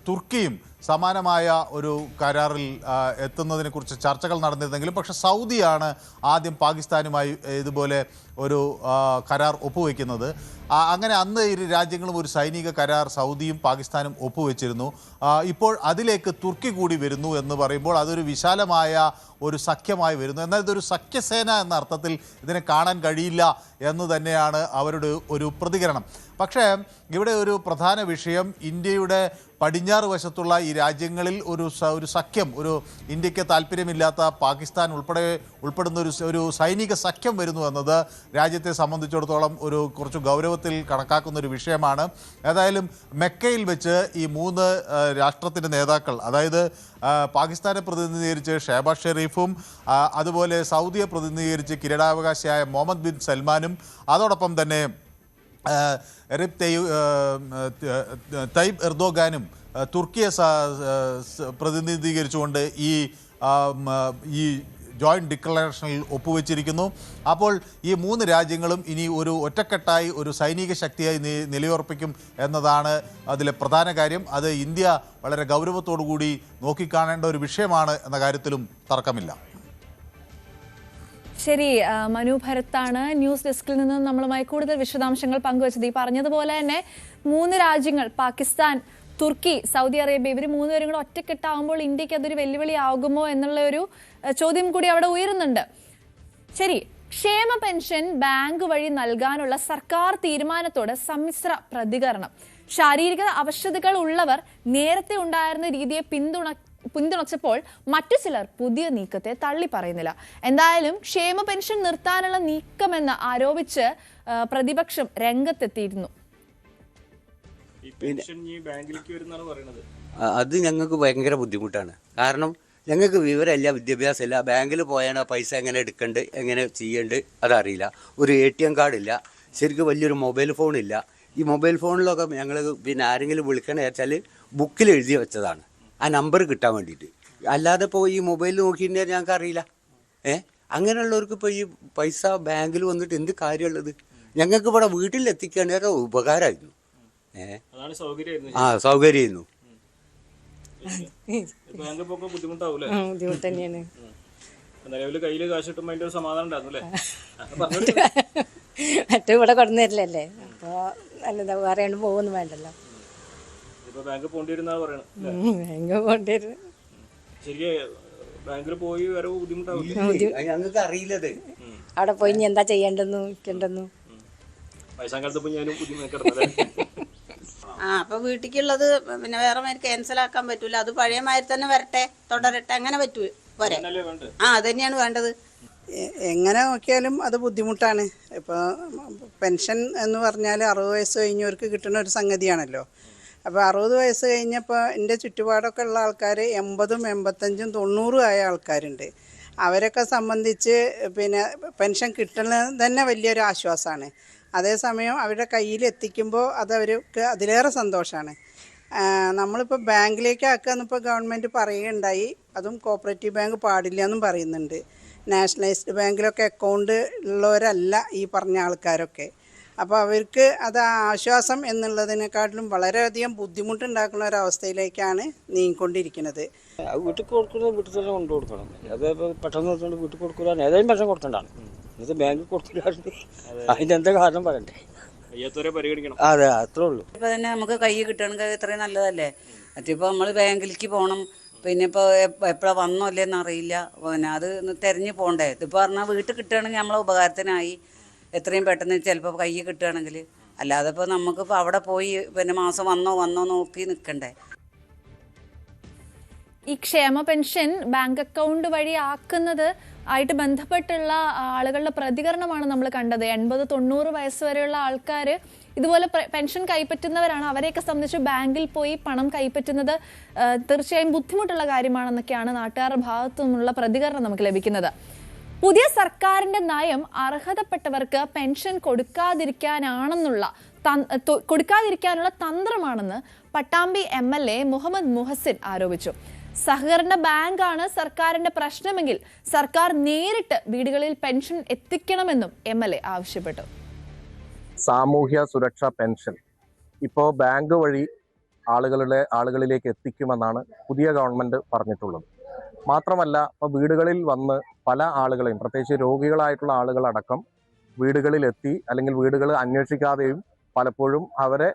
തുർക്കിയും സമാനമായ ഒരു കരാറിൽ എത്തുന്നതിനെക്കുറിച്ച് ചർച്ചകൾ നടന്നിരുന്നെങ്കിലും പക്ഷേ സൗദിയാണ് ആദ്യം പാകിസ്ഥാനുമായി ഇതുപോലെ ഒരു കരാർ ഒപ്പുവെക്കുന്നത്. അങ്ങനെ അന്ന് ഇരു രാജ്യങ്ങളും ഒരു സൈനിക കരാർ സൗദിയും പാകിസ്ഥാനും ഒപ്പുവെച്ചിരുന്നു. ഇപ്പോൾ അതിലേക്ക് തുർക്കി കൂടി വരുന്നു എന്ന് പറയുമ്പോൾ അതൊരു വിശാലമായ ഒരു സഖ്യമായി വരുന്നു. എന്നാൽ ഇതൊരു സഖ്യസേന എന്ന അർത്ഥത്തിൽ ഇതിനെ കാണാൻ കഴിയില്ല എന്ന് തന്നെയാണ് അവരുടെ ഒരു പ്രതികരണം. പക്ഷേ ഇവിടെ ഒരു പ്രധാന വിഷയം ഇന്ത്യയുടെ പടിഞ്ഞാറ് വശത്തുള്ള ഈ രാജ്യങ്ങളിൽ ഒരു സഖ്യം, ഒരു ഇന്ത്യക്ക് താല്പര്യമില്ലാത്ത പാകിസ്ഥാൻ ഉൾപ്പെടുന്ന ഒരു സൈനിക സഖ്യം വരുന്നു എന്നത് രാജ്യത്തെ സംബന്ധിച്ചിടത്തോളം കുറച്ച് ഗൗരവത്തിൽ കണക്കാക്കുന്ന ഒരു വിഷയമാണ്. ഏതായാലും മെക്കയിൽ വെച്ച് ഈ 3 രാഷ്ട്രത്തിൻ്റെ നേതാക്കൾ, അതായത് പാകിസ്ഥാനെ പ്രതിനിധീകരിച്ച് ഷെഹബാസ് ഷെരീഫും അതുപോലെ സൗദിയെ പ്രതിനിധീകരിച്ച് കിരീടാവകാശിയായ മുഹമ്മദ് ബിൻ സൽമാനും അതോടൊപ്പം തന്നെ തയ്യിബ് എർദോഗാനും തുർക്കിയെ പ്രതിനിധീകരിച്ചുകൊണ്ട് ഈ ജോയിന്റ് ഡിക്ലറേഷനിൽ ഒപ്പുവെച്ചിരിക്കുന്നു. അപ്പോൾ ഈ 3 രാജ്യങ്ങളും ഇനി ഒരു ഒറ്റക്കെട്ടായി ഒരു സൈനിക ശക്തിയായി നിലയുറപ്പിക്കും എന്നതാണ് അതിലെ പ്രധാന കാര്യം. അത് ഇന്ത്യ വളരെ ഗൗരവത്തോടു കൂടി നോക്കിക്കാണേണ്ട ഒരു വിഷയമാണ് എന്ന കാര്യത്തിലും തർക്കമില്ല. ശരി, മനു ഭരത്താണ് ന്യൂസ് ഡെസ്കിൽ നിന്ന് നമ്മളുമായി കൂടുതൽ വിശദാംശങ്ങൾ പങ്കുവച്ചത്. ഈ പറഞ്ഞതുപോലെ തന്നെ 3 രാജ്യങ്ങൾ, പാകിസ്ഥാൻ, തുർക്കി, സൗദി അറേബ്യ ഇവർ മൂന്നുപേരും കൂടെ ഒറ്റക്കെട്ടാവുമ്പോൾ ഇന്ത്യക്ക് അതൊരു വെല്ലുവിളിയാകുമോ എന്നുള്ള ഒരു ചോദ്യം കൂടി അവിടെ ഉയരുന്നുണ്ട്. ശരി, ക്ഷേമ പെൻഷൻ ബാങ്ക് വഴി നൽകാനുള്ള സർക്കാർ തീരുമാനത്തോട് സമ്മിശ്ര പ്രതികരണം. ശാരീരിക അവശതകൾ ഉള്ളവർ നേരത്തെ ഉണ്ടായിരുന്ന രീതിയെ പിന്തുണച്ചപ്പോൾ മറ്റു ചിലർ പുതിയ നീക്കത്തെ തള്ളി പറയുന്നില്ല. എന്തായാലും ക്ഷേമ പെൻഷൻ നിർത്താനുള്ള നീക്കമെന്ന് ആരോപിച്ച് പ്രതിപക്ഷം രംഗത്തെത്തിയിരുന്നു. അത് ഞങ്ങൾക്ക് ഭയങ്കര ബുദ്ധിമുട്ടാണ്. കാരണം ഞങ്ങൾക്ക് വിവരമില്ല, വിദ്യാഭ്യാസമില്ല. ബാങ്കിൽ പോയാണ് പൈസ എങ്ങനെ എടുക്കേണ്ടത്, എങ്ങനെ ചെയ്യേണ്ടത് അതറിയില്ല. ഒരു ATM കാർഡില്ല, ശരിക്കും വലിയൊരു മൊബൈൽ ഫോണില്ല. ഈ മൊബൈൽ ഫോണിലൊക്കെ ഞങ്ങൾ പിന്നെ ആരെങ്കിലും വിളിക്കണമെന്ന് വെച്ചാൽ ബുക്കിൽ എഴുതി വെച്ചതാണ്, ആ നമ്പർ കിട്ടാൻ വേണ്ടിയിട്ട്. അല്ലാതെ ഇപ്പോൾ ഈ മൊബൈൽ നോക്കിയിട്ടുണ്ടെങ്കിൽ ഞങ്ങൾക്ക് അറിയില്ല. അങ്ങനെയുള്ളവർക്ക് ഇപ്പോൾ ഈ പൈസ ബാങ്കിൽ വന്നിട്ട് എന്ത് കാര്യമുള്ളത്? ഞങ്ങൾക്ക് ഇവിടെ വീട്ടിലെത്തിക്കുകയാണെങ്കിൽ ഉപകാരമായിരുന്നു. സൗകര്യമായിരുന്നു. ബുദ്ധിമുട്ട് തന്നെയാണ്. മറ്റേ ഇവിടെ കൊണ്ടു തരില്ലല്ലേ, അപ്പോൾ നല്ലതാ, വേറെ പോകുന്നു വേണ്ടല്ലോ. ബാങ്ക് പോണ്ടിരുന്നു. ഞങ്ങൾക്ക് അറിയില്ലത്. അവിടെ പോയി ഇനി എന്താ ചെയ്യേണ്ടെന്നു നിൽക്കണ്ടെന്നു. അപ്പൊ വീട്ടിക്കുള്ളത് പിന്നെ വേറെ മാതിരി ക്യാൻസൽ ആക്കാൻ പറ്റൂല. അത് പഴയ മാതിരി തന്നെ വരട്ടെ, തുടരട്ടെ, അങ്ങനെ പറ്റൂ പോരെ. അത് തന്നെയാണ് വേണ്ടത്. എങ്ങനെ നോക്കിയാലും അത് ബുദ്ധിമുട്ടാണ്. ഇപ്പോൾ പെൻഷൻ എന്ന് പറഞ്ഞാൽ 60 വയസ്സ് കഴിഞ്ഞവർക്ക് കിട്ടുന്ന ഒരു സംഗതിയാണല്ലോ. അപ്പോൾ 60 വയസ്സ് കഴിഞ്ഞപ്പോൾ എൻ്റെ ചുറ്റുപാടൊക്കെ ഉള്ള ആൾക്കാർ 80, 85, 90 ആയ ആൾക്കാരുണ്ട്. അവരൊക്കെ സംബന്ധിച്ച് പിന്നെ പെൻഷൻ കിട്ടുന്നത് തന്നെ വലിയൊരു ആശ്വാസമാണ്. അതേസമയം അവരുടെ കയ്യിൽ എത്തിക്കുമ്പോൾ അത് അവർക്ക് അതിലേറെ സന്തോഷമാണ്. നമ്മളിപ്പോൾ ബാങ്കിലേക്ക് ആക്കുകയെന്നിപ്പോൾ ഗവൺമെൻറ് പറയുകയുണ്ടായി. അതും കോപ്പറേറ്റീവ് ബാങ്ക് പാടില്ല എന്നും പറയുന്നുണ്ട്. നാഷണലൈസ്ഡ് ബാങ്കിലൊക്കെ അക്കൗണ്ട് ഉള്ളവരല്ല ഈ പറഞ്ഞ ആൾക്കാരൊക്കെ. അപ്പോൾ അവർക്ക് അത് ആശ്വാസം എന്നുള്ളതിനെക്കാട്ടിലും വളരെയധികം ബുദ്ധിമുട്ടുണ്ടാക്കുന്ന ഒരവസ്ഥയിലേക്കാണ് നീങ്ങിക്കൊണ്ടിരിക്കുന്നത്. വീട്ടിൽ കൊടുക്കുന്നത് വീട്ടിൽ തന്നെ കൊണ്ടു കൊടുക്കണം. അത് പെട്ടെന്ന് വീട്ടിൽ കൊടുക്കുക, ഏതായാലും പെൻഷൻ കൊടുക്കണ്ടാണ്. ഇത് ബാങ്കിൽ കൊടുക്കില്ലാണ്ട് അതിൻ്റെ എന്താ കാരണം പറയണ്ടേ? അതെ, അത്രേ ഉള്ളൂ. ഇപ്പൊ തന്നെ നമുക്ക് കൈ കിട്ടണമെങ്കിൽ ഇത്രയും നല്ലതല്ലേ. മറ്റിപ്പോൾ നമ്മൾ ബാങ്കിലേക്ക് പോകണം, പിന്നെ ഇപ്പോൾ എപ്പോഴാണ് വന്നോ അല്ലേന്ന് അറിയില്ല. പിന്നെ അത് തിരഞ്ഞു പോകണ്ടേ. ഇതിപ്പോൾ പറഞ്ഞാൽ വീട്ടിൽ കിട്ടുകയാണെങ്കിൽ നമ്മളെ ഉപകാരത്തിനായി എത്രയും പെട്ടെന്ന് ചിലപ്പോൾ കൈ കിട്ടുകയാണെങ്കിൽ. അല്ലാതെ ഇപ്പോൾ നമുക്കിപ്പോൾ അവിടെ പോയി പിന്നെ മാസം വന്നോ നോക്കി നിൽക്കണ്ടേ. ഈ ക്ഷേമ പെൻഷൻ ബാങ്ക് അക്കൗണ്ട് വഴി ആക്കുന്നത് ആയിട്ട് ബന്ധപ്പെട്ടുള്ള ആളുകളുടെ പ്രതികരണമാണ് നമ്മൾ കണ്ടത്. 80-90 വയസ്സ് വരെയുള്ള ആൾക്കാർ ഇതുപോലെ പെൻഷൻ കൈപ്പറ്റുന്നവരാണ്. അവരെയൊക്കെ സംബന്ധിച്ച് ബാങ്കിൽ പോയി പണം കൈപ്പറ്റുന്നത് തീർച്ചയായും ബുദ്ധിമുട്ടുള്ള കാര്യമാണെന്നൊക്കെയാണ് നാട്ടുകാരുടെ ഭാഗത്തു നിന്നുള്ള പ്രതികരണം നമുക്ക് ലഭിക്കുന്നത്. പുതിയ സർക്കാരിന്റെ നയം അർഹതപ്പെട്ടവർക്ക് പെൻഷൻ കൊടുക്കാതിരിക്കാനുള്ള തന്ത്രമാണെന്ന് പട്ടാമ്പി MLA മുഹമ്മദ് മുഹസിൻ ആരോപിച്ചു. സഹകരണ ബാങ്കാണ് സർക്കാരിന്റെ പ്രശ്നമെങ്കിൽ സർക്കാർ നേരിട്ട് വീടുകളിൽ പെൻഷൻ എത്തിക്കണമെന്നും MLA ആവശ്യപ്പെട്ടു. സാമൂഹ്യ സുരക്ഷാ പെൻഷൻ ഇപ്പോൾ ബാങ്ക് വഴി ആളുകളിലേക്ക് എത്തിക്കുമെന്നാണ് പുതിയ ഗവൺമെന്റ് പറഞ്ഞിട്ടുള്ളത്. മാത്രമല്ല, ഇപ്പോൾ വീടുകളിൽ വന്ന് പല ആളുകളെയും, പ്രത്യേകിച്ച് രോഗികളായിട്ടുള്ള ആളുകളടക്കം വീടുകളിലെത്തി അല്ലെങ്കിൽ വീടുകൾ അന്വേഷിക്കാതെയും പലപ്പോഴും അവരെ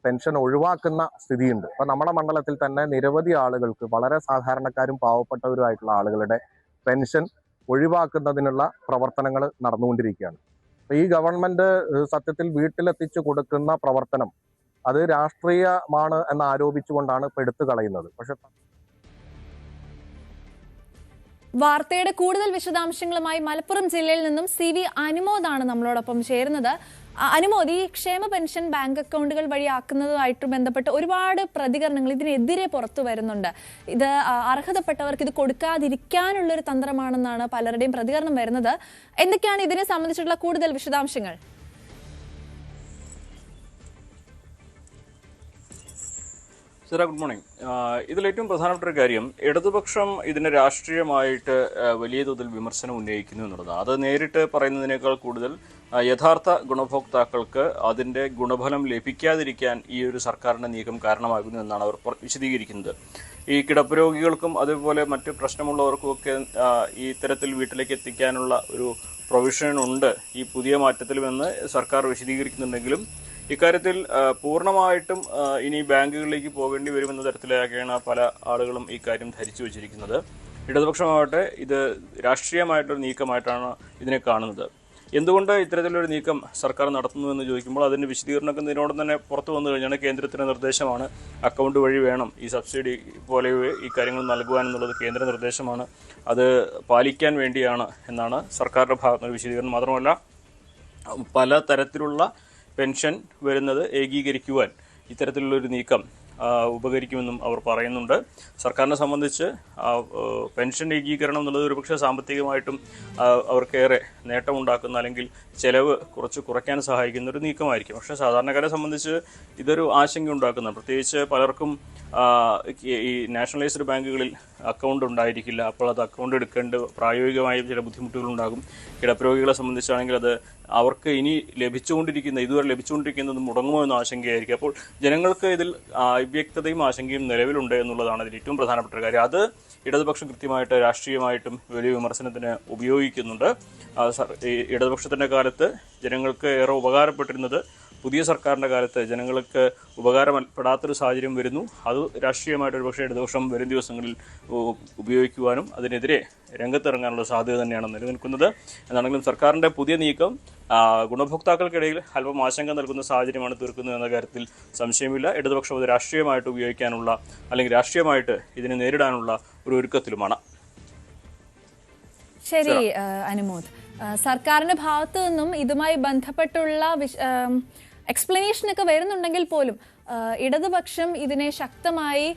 പെൻഷൻ ഒഴിവാക്കുന്ന സ്ഥിതിയുണ്ട്. അപ്പോൾ നമ്മുടെ മണ്ഡലത്തിൽ തന്നെ നിരവധി ആളുകൾക്ക്, വളരെ സാധാരണക്കാരും പാവപ്പെട്ടവരുമായിട്ടുള്ള ആളുകളുടെ പെൻഷൻ ഒഴിവാക്കുന്നതിനുള്ള പ്രവർത്തനങ്ങൾ നടന്നുകൊണ്ടിരിക്കുകയാണ്. ഈ ഗവൺമെന്റ് സത്യത്തിൽ വീട്ടിലെത്തിച്ചു കൊടുക്കുന്ന പ്രവർത്തനം അത് രാഷ്ട്രീയമാണ് എന്ന് ആരോപിച്ചുകൊണ്ടാണ് ഇപ്പോൾ എടുത്തു കളയുന്നത്. പക്ഷെ വാർത്തയുടെ കൂടുതൽ വിശദാംശങ്ങളുമായി മലപ്പുറം ജില്ലയിൽ നിന്നും CV അനുമോദാണ് നമ്മളോടൊപ്പം ചേരുന്നത്. അനുമോദ്, ഈ ക്ഷേമ പെൻഷൻ ബാങ്ക് അക്കൗണ്ടുകൾ വഴിയാക്കുന്നതുമായിട്ട് ബന്ധപ്പെട്ട് ഒരുപാട് പ്രതികരണങ്ങൾ ഇതിനെതിരെ പുറത്തു വരുന്നുണ്ട്. ഇത് അർഹതപ്പെട്ടവർക്ക് ഇത് കൊടുക്കാതിരിക്കാനുള്ളൊരു തന്ത്രമാണെന്നാണ് പലരുടെയും പ്രതികരണം വരുന്നത്. എന്തൊക്കെയാണ് ഇതിനെ സംബന്ധിച്ചിട്ടുള്ള കൂടുതൽ വിശദാംശങ്ങൾ? സിറ, ഗുഡ് മോർണിംഗ്. ഇതിലേറ്റവും പ്രധാനപ്പെട്ട ഒരു കാര്യം, ഇടതുപക്ഷം ഇതിനെ രാഷ്ട്രീയമായിട്ട് വലിയ തോതിൽ വിമർശനം ഉന്നയിക്കുന്നു എന്നുള്ളതാണ്. അത് നേരിട്ട് പറയുന്നതിനേക്കാൾ കൂടുതൽ യഥാർത്ഥ ഗുണഭോക്താക്കൾക്ക് അതിൻ്റെ ഗുണഫലം ലഭിക്കാതിരിക്കാൻ ഈ ഒരു സർക്കാരിൻ്റെ നീക്കം കാരണമാകുന്നു എന്നാണ് അവർ വിശദീകരിക്കുന്നത്. ഈ കിടപ്പ് രോഗികൾക്കും അതുപോലെ മറ്റ് പ്രശ്നമുള്ളവർക്കുമൊക്കെ ഈ ഇത്തരത്തിൽ വീട്ടിലേക്ക് എത്തിക്കാനുള്ള ഒരു പ്രൊവിഷൻ ഉണ്ട് ഈ പുതിയ മാറ്റത്തിലുമെന്ന് സർക്കാർ വിശദീകരിക്കുന്നുണ്ടെങ്കിലും ഇക്കാര്യത്തിൽ പൂർണ്ണമായിട്ടും ഇനി ബാങ്കുകളിലേക്ക് പോകേണ്ടി വരുമെന്ന തരത്തിലേക്കാണ് പല ആളുകളും ഈ കാര്യം ധരിച്ചു വച്ചിരിക്കുന്നത്. ഇടതുപക്ഷമാവട്ടെ ഇത് രാഷ്ട്രീയമായിട്ടൊരു നീക്കമായിട്ടാണ് ഇതിനെ കാണുന്നത്. എന്തുകൊണ്ട് ഇത്തരത്തിലൊരു നീക്കം സർക്കാർ നടത്തുന്നുവെന്ന് ചോദിക്കുമ്പോൾ അതിൻ്റെ വിശദീകരണമൊക്കെ ഇതിനോട് തന്നെ പുറത്തു വന്നു കഴിഞ്ഞാണ് കേന്ദ്രത്തിൻ്റെ നിർദ്ദേശമാണ്, അക്കൗണ്ട് വഴി വേണം ഈ സബ്സിഡി പോലെ ഈ കാര്യങ്ങൾ നൽകുവാനെന്നുള്ളത് കേന്ദ്ര നിർദ്ദേശമാണ്, അത് പാലിക്കാൻ വേണ്ടിയാണ് എന്നാണ് സർക്കാരിൻ്റെ ഭാഗത്തുനിന്ന് വിശദീകരണം. മാത്രമല്ല പല തരത്തിലുള്ള പെൻഷൻ വരുന്നത് ഏകീകരിക്കുവാൻ ഇത്തരത്തിലുള്ളൊരു നീക്കം ഉപകരിക്കുമെന്നും അവർ പറയുന്നുണ്ട്. സർക്കാരിനെ സംബന്ധിച്ച് പെൻഷൻ ഏകീകരണം എന്നുള്ളത് ഒരുപക്ഷെ സാമ്പത്തികമായിട്ടും അവർക്കേറെ നേട്ടമുണ്ടാക്കുന്ന അല്ലെങ്കിൽ ചെലവ് കുറച്ച് കുറയ്ക്കാൻ സഹായിക്കുന്ന ഒരു നീക്കമായിരിക്കും. പക്ഷേ സാധാരണക്കാരെ സംബന്ധിച്ച് ഇതൊരു ആശങ്ക ഉണ്ടാക്കുന്ന, പ്രത്യേകിച്ച് പലർക്കും ഈ നാഷണലൈസ്ഡ് ബാങ്കുകളിൽ അക്കൗണ്ട് ഉണ്ടായിരിക്കില്ല. അപ്പോൾ അത് അക്കൗണ്ട് എടുക്കേണ്ട പ്രായോഗികമായും ചില ബുദ്ധിമുട്ടുകളുണ്ടാകും. കിടപ്പുരോഗികളെ സംബന്ധിച്ചാണെങ്കിൽ അത് അവർക്ക് ഇനി ഇതുവരെ ലഭിച്ചുകൊണ്ടിരിക്കുന്നത് മുടങ്ങുമോ എന്ന ആശങ്കയായിരിക്കും. അപ്പോൾ ജനങ്ങൾക്ക് ഇതിൽ അവ്യക്തതയും ആശങ്കയും നിലവിലുണ്ട് എന്നുള്ളതാണ് ഇതിൽ ഏറ്റവും പ്രധാനപ്പെട്ട ഒരു കാര്യം. അത് ഇടതുപക്ഷം കൃത്യമായിട്ട് രാഷ്ട്രീയമായിട്ടും വലിയ വിമർശനത്തിന് ഉപയോഗിക്കുന്നുണ്ട്. ഇടതുപക്ഷത്തിൻ്റെ കാലത്ത് ജനങ്ങൾക്ക് ഏറെ ഉപകാരപ്പെട്ടിരുന്നത് പുതിയ സർക്കാരിൻ്റെ കാലത്ത് ജനങ്ങൾക്ക് ഉപകാരപ്പെടാത്തൊരു സാഹചര്യം വരുന്നു. അത് രാഷ്ട്രീയമായിട്ട് ഒരുപക്ഷെ ഇടതുപക്ഷം വരും ദിവസങ്ങളിൽ ഉപയോഗിക്കുവാനും അതിനെതിരെ രംഗത്തിറങ്ങാനുള്ള സാധ്യത തന്നെയാണ് നിലനിൽക്കുന്നത്. എന്നാണെങ്കിലും സർക്കാരിൻ്റെ പുതിയ നീക്കം ഗുണഭോക്താക്കൾക്കിടയിൽ അല്പം ആശങ്ക നൽകുന്ന സാഹചര്യമാണ് തീർക്കുന്നത് എന്ന കാര്യത്തിൽ സംശയമില്ല. ഇടതുപക്ഷം അത് രാഷ്ട്രീയമായിട്ട് ഉപയോഗിക്കാനുള്ള അല്ലെങ്കിൽ രാഷ്ട്രീയമായിട്ട് ഇതിനെ നേരിടാനുള്ള ഒരു ഒരുക്കത്തിലുമാണ്. ശരി അനുമോദ്, സർക്കാരിന്റെ ഭാഗത്തു നിന്നും ഇതുമായി ബന്ധപ്പെട്ടുള്ള എക്സ്പ്ലനേഷനൊക്കെ വരുന്നുണ്ടെങ്കിൽ പോലും ഇടതുപക്ഷം ഇതിനെ ശക്തമായി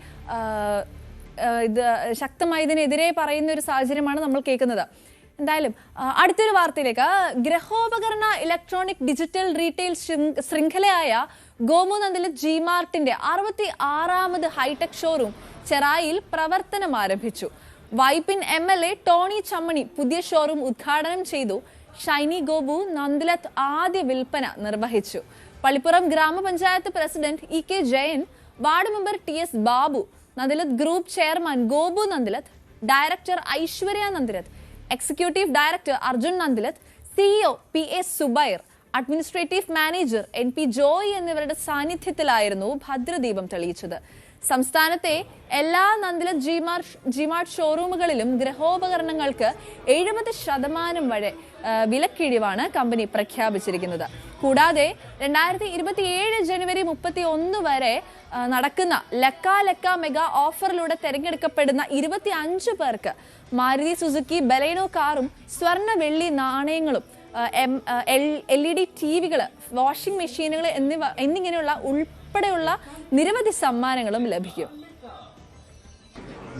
ഇതിനെതിരെ പറയുന്ന ഒരു സാഹചര്യമാണ് നമ്മൾ കേൾക്കുന്നത്. എന്തായാലും അടുത്തൊരു വാർത്തയിലേക്ക്. ഗൃഹോപകരണ ഇലക്ട്രോണിക് ഡിജിറ്റൽ റീറ്റെയിൽ ശൃംഖലയായ ഗോമുനന്ദിലെ ജിമാർട്ടിന്റെ 66ാമത് ഹൈടെക് ഷോറൂം ചെറായിയിൽ പ്രവർത്തനം ആരംഭിച്ചു. വൈപ്പിൻ MLA ടോണി ചമ്മണി പുതിയ ഷോറൂം ഉദ്ഘാടനം ചെയ്തു. ഷൈനി ഗോപു നന്ദിലത്ത് ആദ്യ വിൽപ്പന നിർവഹിച്ചു. പള്ളിപ്പുറം ഗ്രാമപഞ്ചായത്ത് president EK Jayan, ward member TS Babu, Nandilath group chairman Gopu Nandilath, director Aishwarya Nandilath, executive director Arjun Nandilath, CEO PA Subair, administrative manager NP Joy എന്നിവരുടെ സാന്നിധ്യത്തിലായിരുന്നു ഭദ്രദീപം തെളിയിച്ചത്. സംസ്ഥാനത്തെ എല്ലാ നന്ദിലത്ത് ജിമാർട്ട് ഷോറൂമുകളിലും ഗൃഹോപകരണങ്ങൾക്ക് 70% വരെ വിലക്കിഴിവാണ് കമ്പനി പ്രഖ്യാപിച്ചിരിക്കുന്നത്. കൂടാതെ 2027 ജനുവരി 31 വരെ നടക്കുന്ന ലക്ക മെഗാ ഓഫറിലൂടെ തെരഞ്ഞെടുക്കപ്പെടുന്ന 25 പേർക്ക് മാരുതി സുസുക്കി ബലേനോ കാറും സ്വർണ്ണ വെള്ളി നാണയങ്ങളും LED TVകൾ, വാഷിംഗ് മെഷീനുകൾ എന്നിങ്ങനെയുള്ള ഉൾപ്പെടെയുള്ള നിരവധി സമ്മാനങ്ങളും ലഭിക്കും.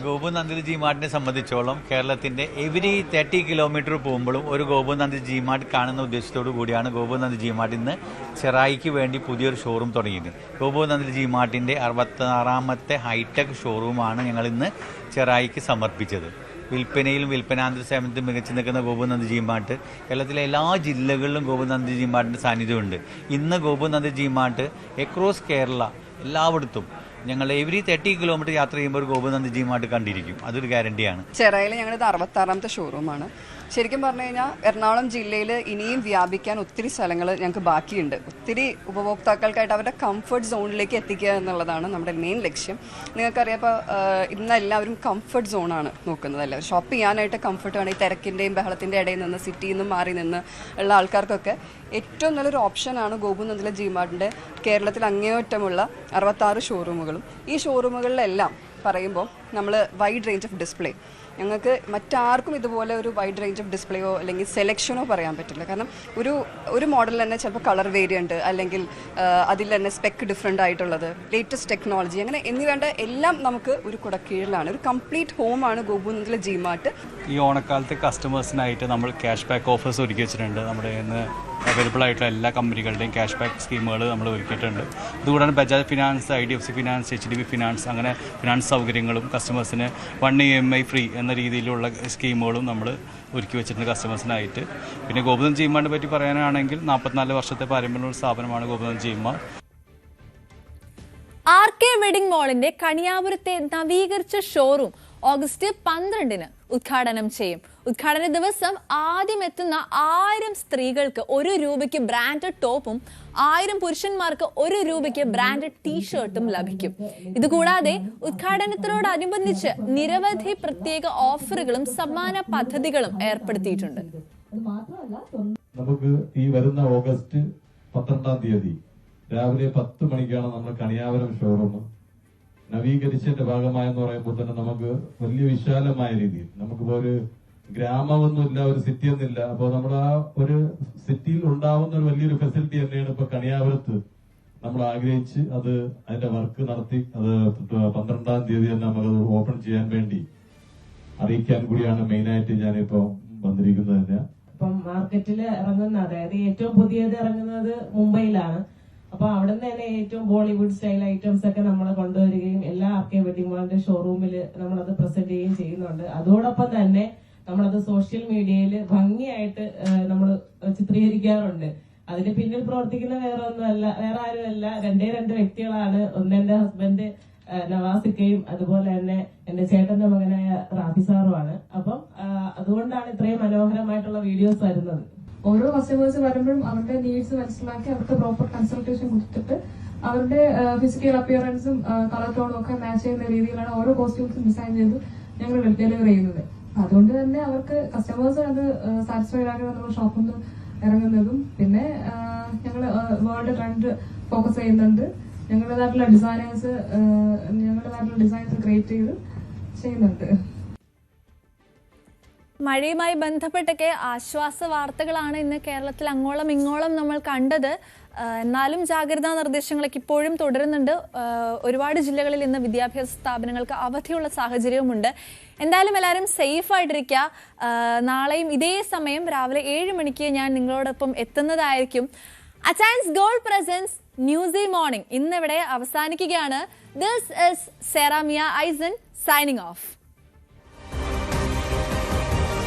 ഗോപുനന്ദിൽ ജിമാർട്ടിനെ സംബന്ധിച്ചോളം കേരളത്തിന്റെ എവരി 30 കിലോമീറ്റർ പോകുമ്പോഴും ഒരു ഗോപുനന്ദിൽ ജിമാർട്ട് കാണുന്ന ഉദ്ദേശത്തോടു കൂടിയാണ് ഗോപുനന്ദിൽ ജിമാർട്ട് ഇന്ന് ചെറായിക്ക് വേണ്ടി പുതിയൊരു ഷോറൂം തുടങ്ങിയത്. ഗോപുനന്ദിൽ ജിമാർട്ടിന്റെ 66ാമത്തെ ഹൈടെക് ഷോറൂമാണ് ഞങ്ങൾ ഇന്ന് ചെറായിക്ക് സമർപ്പിച്ചത്. വിൽപ്പനയിലും വിൽപ്പനാന്തര സേവനത്തിലും മികച്ചു നിൽക്കുന്ന ഗോപുനന്ദി ജിമാർട്ട് കേരളത്തിലെ എല്ലാ ജില്ലകളിലും ഗോപുനന്ദി ജിമാർട്ടിൻ്റെ സാന്നിധ്യമുണ്ട്. ഇന്ന് ഗോപുനന്ദി ജിമാർട്ട് അക്രോസ് കേരള എല്ലായിടത്തും ഞങ്ങൾ എവരി 30 കിലോമീറ്റർ യാത്ര ചെയ്യുമ്പോൾ ഒരു ഗോപുനന്ദി ജിമാർട്ട് കണ്ടിരിക്കും. അതൊരു ഗ്യാരണ്ടിയാണ്. ചെറായിൽ ഞങ്ങളിത് 66ാമത്തെ ഷോറൂമാണ്. ശരിക്കും പറഞ്ഞു കഴിഞ്ഞാൽ എറണാകുളം ജില്ലയിൽ ഇനിയും വ്യാപിക്കാൻ ഒത്തിരി സ്ഥലങ്ങൾ ഞങ്ങൾക്ക് ബാക്കിയുണ്ട്. ഒത്തിരി ഉപഭോക്താക്കൾക്കായിട്ട് അവരുടെ കംഫർട്ട് സോണിലേക്ക് എത്തിക്കുക എന്നുള്ളതാണ് നമ്മുടെ മെയിൻ ലക്ഷ്യം. നിങ്ങൾക്കറിയാം, ഇപ്പോൾ ഇന്ന് എല്ലാവരും കംഫർട്ട് സോണാണ് നോക്കുന്നത്. എല്ലാവരും ഷോപ്പ് ചെയ്യാനായിട്ട് കംഫർട്ട് വേണം. ഈ തിരക്കിൻ്റെയും ബഹളത്തിൻ്റെ ഇടയിൽ നിന്ന് സിറ്റിയിൽ നിന്നും മാറി നിന്ന് ഉള്ള ആൾക്കാർക്കൊക്കെ ഏറ്റവും നല്ലൊരു ഓപ്ഷനാണ് ഗോപുനന്ദിലെ ജിമാർട്ടിൻ്റെ കേരളത്തിൽ അങ്ങേയറ്റമുള്ള 66 ഷോറൂമുകളും. ഈ ഷോറൂമുകളിലെല്ലാം പറയുമ്പോൾ നമ്മൾ വൈഡ് റേഞ്ച് ഓഫ് ഡിസ്പ്ലേ, ഞങ്ങൾക്ക് മറ്റാർക്കും ഇതുപോലെ ഒരു വൈഡ് റേഞ്ച് ഓഫ് ഡിസ്പ്ലേയോ അല്ലെങ്കിൽ സെലക്ഷനോ പറയാൻ പറ്റില്ല. കാരണം ഒരു മോഡൽ തന്നെ ചിലപ്പോൾ കളർ വേരിയൻറ്റ് അല്ലെങ്കിൽ അതിൽ തന്നെ സ്പെക്ക് ഡിഫറെൻ്റ് ആയിട്ടുള്ളത്, ലേറ്റസ്റ്റ് ടെക്നോളജി, അങ്ങനെ എന്നിവേണ്ട എല്ലാം നമുക്ക് ഒരു കുടക്കീഴിലാണ്. ഒരു കംപ്ലീറ്റ് ഹോമാണ് ഗോപുനന്ദിലെ ജിമാർട്ട്. ഈ ഓണക്കാലത്തെ കസ്റ്റമേഴ്സിനായിട്ട് നമ്മൾ ക്യാഷ് ബാക്ക് ഓഫേഴ്സ് ഒരുക്കി വെച്ചിട്ടുണ്ട്. നമ്മുടെ ഇന്ന് അവൈലബിൾ ആയിട്ടുള്ള എല്ലാ കമ്പനികളുടെയും ക്യാഷ് ബാക്ക് സ്കീമുകൾ നമ്മൾ ഒരുക്കിയിട്ടുണ്ട്. ഇതുകൂടാതെ Bajaj finance, IDFC finance, HDB finance, അങ്ങനെ ഫിനാൻസ് സൗകര്യങ്ങളും കസ്റ്റമേഴ്സിന് 1 EMI ഫ്രീ എന്ന രീതിയിലുള്ള സ്കീമുകളും നമ്മൾ ഒരുക്കി വെച്ചിട്ടുണ്ട് കസ്റ്റമേഴ്സിനായിട്ട്. പിന്നെ ഗോപുനന്ദി ജിമാർട്ടിനെ പറ്റി പറയാനാണെങ്കിൽ 44 വർഷത്തെ പാരമ്പര്യമുള്ള സ്ഥാപനമാണ് ഗോപുനന്ദി ജിമാർട്ട്. RK വെഡിംഗ് മാളിന്റെ കണിയാപുരത്തെ നവീകരിച്ച ഷോറൂം ഓഗസ്റ്റ് 12-ന് ഉദ്ഘാടനം ചെയ്യും. ഉദ്ഘാടന ദിവസം ആദ്യം എത്തുന്ന 1000 സ്ത്രീകൾക്ക് 1 രൂപയ്ക്ക് ബ്രാൻഡഡ് ടോപ്പും 1000 പുരുഷന്മാർക്ക് 1 രൂപയ്ക്ക് ബ്രാൻഡഡ് ടീഷർട്ടും ലഭിക്കും. ഇതുകൂടാതെ ഉദ്ഘാടനത്തോടനുബന്ധിച്ച് നിരവധി പ്രത്യേക ഓഫറുകളും സമ്മാന പദ്ധതികളും ഏർപ്പെടുത്തിയിട്ടുണ്ട്. നമുക്ക് ഈ വരുന്ന ഓഗസ്റ്റ് 12-ാം തീയതി രാവിലെ 10 മണിക്കാണ് നമ്മൾ കണിയാവരം ഷോറൂം നവീകരിച്ചതിന്റെ ഭാഗമായെന്ന് പറയുമ്പോൾ തന്നെ നമുക്ക് വലിയ വിശാലമായ രീതിയിൽ നമുക്കിപ്പോ ഒരു ഗ്രാമമൊന്നുമില്ല, ഒരു സിറ്റി ഒന്നുമില്ല. അപ്പോൾ നമ്മൾ ആ ഒരു സിറ്റിയിൽ ഉണ്ടാവുന്ന ഒരു വലിയൊരു ഫെസിലിറ്റി തന്നെയാണ് ഇപ്പൊ കണിയാവരത്ത് നമ്മൾ ആഗ്രഹിച്ച് അതിന്റെ വർക്ക് നടത്തി അത് 12-ാം തീയതി തന്നെ നമുക്കത് ഓപ്പൺ ചെയ്യാൻ വേണ്ടി അറിയിക്കാൻ കൂടിയാണ് മെയിനായിട്ട് ഞാനിപ്പോ വന്നിരിക്കുന്നത് തന്നെ. ഇപ്പം മാർക്കറ്റിൽ ഇറങ്ങുന്ന, അതായത് ഏറ്റവും പുതിയത് ഇറങ്ങുന്നത് മുംബൈയിലാണ്. അപ്പൊ അവിടെ നിന്ന് തന്നെ ഏറ്റവും ബോളിവുഡ് സ്റ്റൈൽ ഐറ്റംസ് ഒക്കെ നമ്മൾ കൊണ്ടുവരികയും എല്ലാ ആർക്കെ വെഡിങ് മാളിന്റെ ഷോറൂമിൽ നമ്മളത് പ്രസന്റ് ചെയ്യുകയും ചെയ്യുന്നുണ്ട്. അതോടൊപ്പം തന്നെ നമ്മളത് സോഷ്യൽ മീഡിയയിൽ ഭംഗിയായിട്ട് നമ്മൾ ചിത്രീകരിക്കാറുണ്ട്. അതിന് പിന്നിൽ പ്രവർത്തിക്കുന്ന വേറെ ആരുമല്ല, 2 വ്യക്തികളാണ്. ഒന്ന് എന്റെ ഹസ്ബൻഡ് നവാസിക്കയും അതുപോലെ തന്നെ എന്റെ ചേട്ടന്റെ മകനായ റാഫി സാറുമാണ്. അപ്പം അതുകൊണ്ടാണ് ഇത്രയും മനോഹരമായിട്ടുള്ള വീഡിയോസ് വരുന്നത്. ഓരോ കസ്റ്റമേഴ്സ് വരുമ്പോഴും അവരുടെ നീഡ്സ് മനസ്സിലാക്കി അവർക്ക് പ്രോപ്പർ കൺസൾട്ടേഷൻ കൊടുത്തിട്ട് അവരുടെ ഫിസിക്കൽ അപ്പിയറൻസും കളർ ടോണും ഒക്കെ മാച്ച് ചെയ്യുന്ന രീതിയിലാണ് ഓരോ കോസ്റ്റ്യൂംസും ഡിസൈൻ ചെയ്ത് ഞങ്ങൾ ഡെലിവർ ചെയ്യുന്നത്. അതുകൊണ്ട് തന്നെ അവർക്ക് കസ്റ്റമേഴ്സ് അത് സാറ്റിസ്ഫൈഡ് ആക്കുന്ന നമ്മൾ ഷോപ്പിൽ നിന്ന് ഇറങ്ങുന്നതും. പിന്നെ ഞങ്ങൾ വേൾഡ് ട്രെൻഡ് ഫോക്കസ് ചെയ്യുന്നുണ്ട്. ഞങ്ങളുടേതായിട്ടുള്ള ഡിസൈൻസ് ക്രിയേറ്റ് ചെയ്ത് ചെയ്യുന്നുണ്ട്. മഴയുമായി ബന്ധപ്പെട്ടൊക്കെ ആശ്വാസ വാർത്തകളാണ് ഇന്ന് കേരളത്തിൽ അങ്ങോളം ഇങ്ങോളം നമ്മൾ കണ്ടത്. എന്നാലും ജാഗ്രതാ നിർദ്ദേശങ്ങളൊക്കെ ഇപ്പോഴും തുടരുന്നുണ്ട്. ഒരുപാട് ജില്ലകളിൽ ഇന്ന് വിദ്യാഭ്യാസ സ്ഥാപനങ്ങൾക്ക് അവധിയുള്ള സാഹചര്യവുമുണ്ട്. എന്തായാലും എല്ലാവരും സേഫ് ആയിട്ടിരിക്കുക. നാളെയും ഇതേ സമയം രാവിലെ 7 മണിക്ക് ഞാൻ നിങ്ങളോടൊപ്പം എത്തുന്നതായിരിക്കും. Achayans gold presents newsy morning ഇന്നിവിടെ അവസാനിക്കുകയാണ്. This is Seramia Aisen signing of.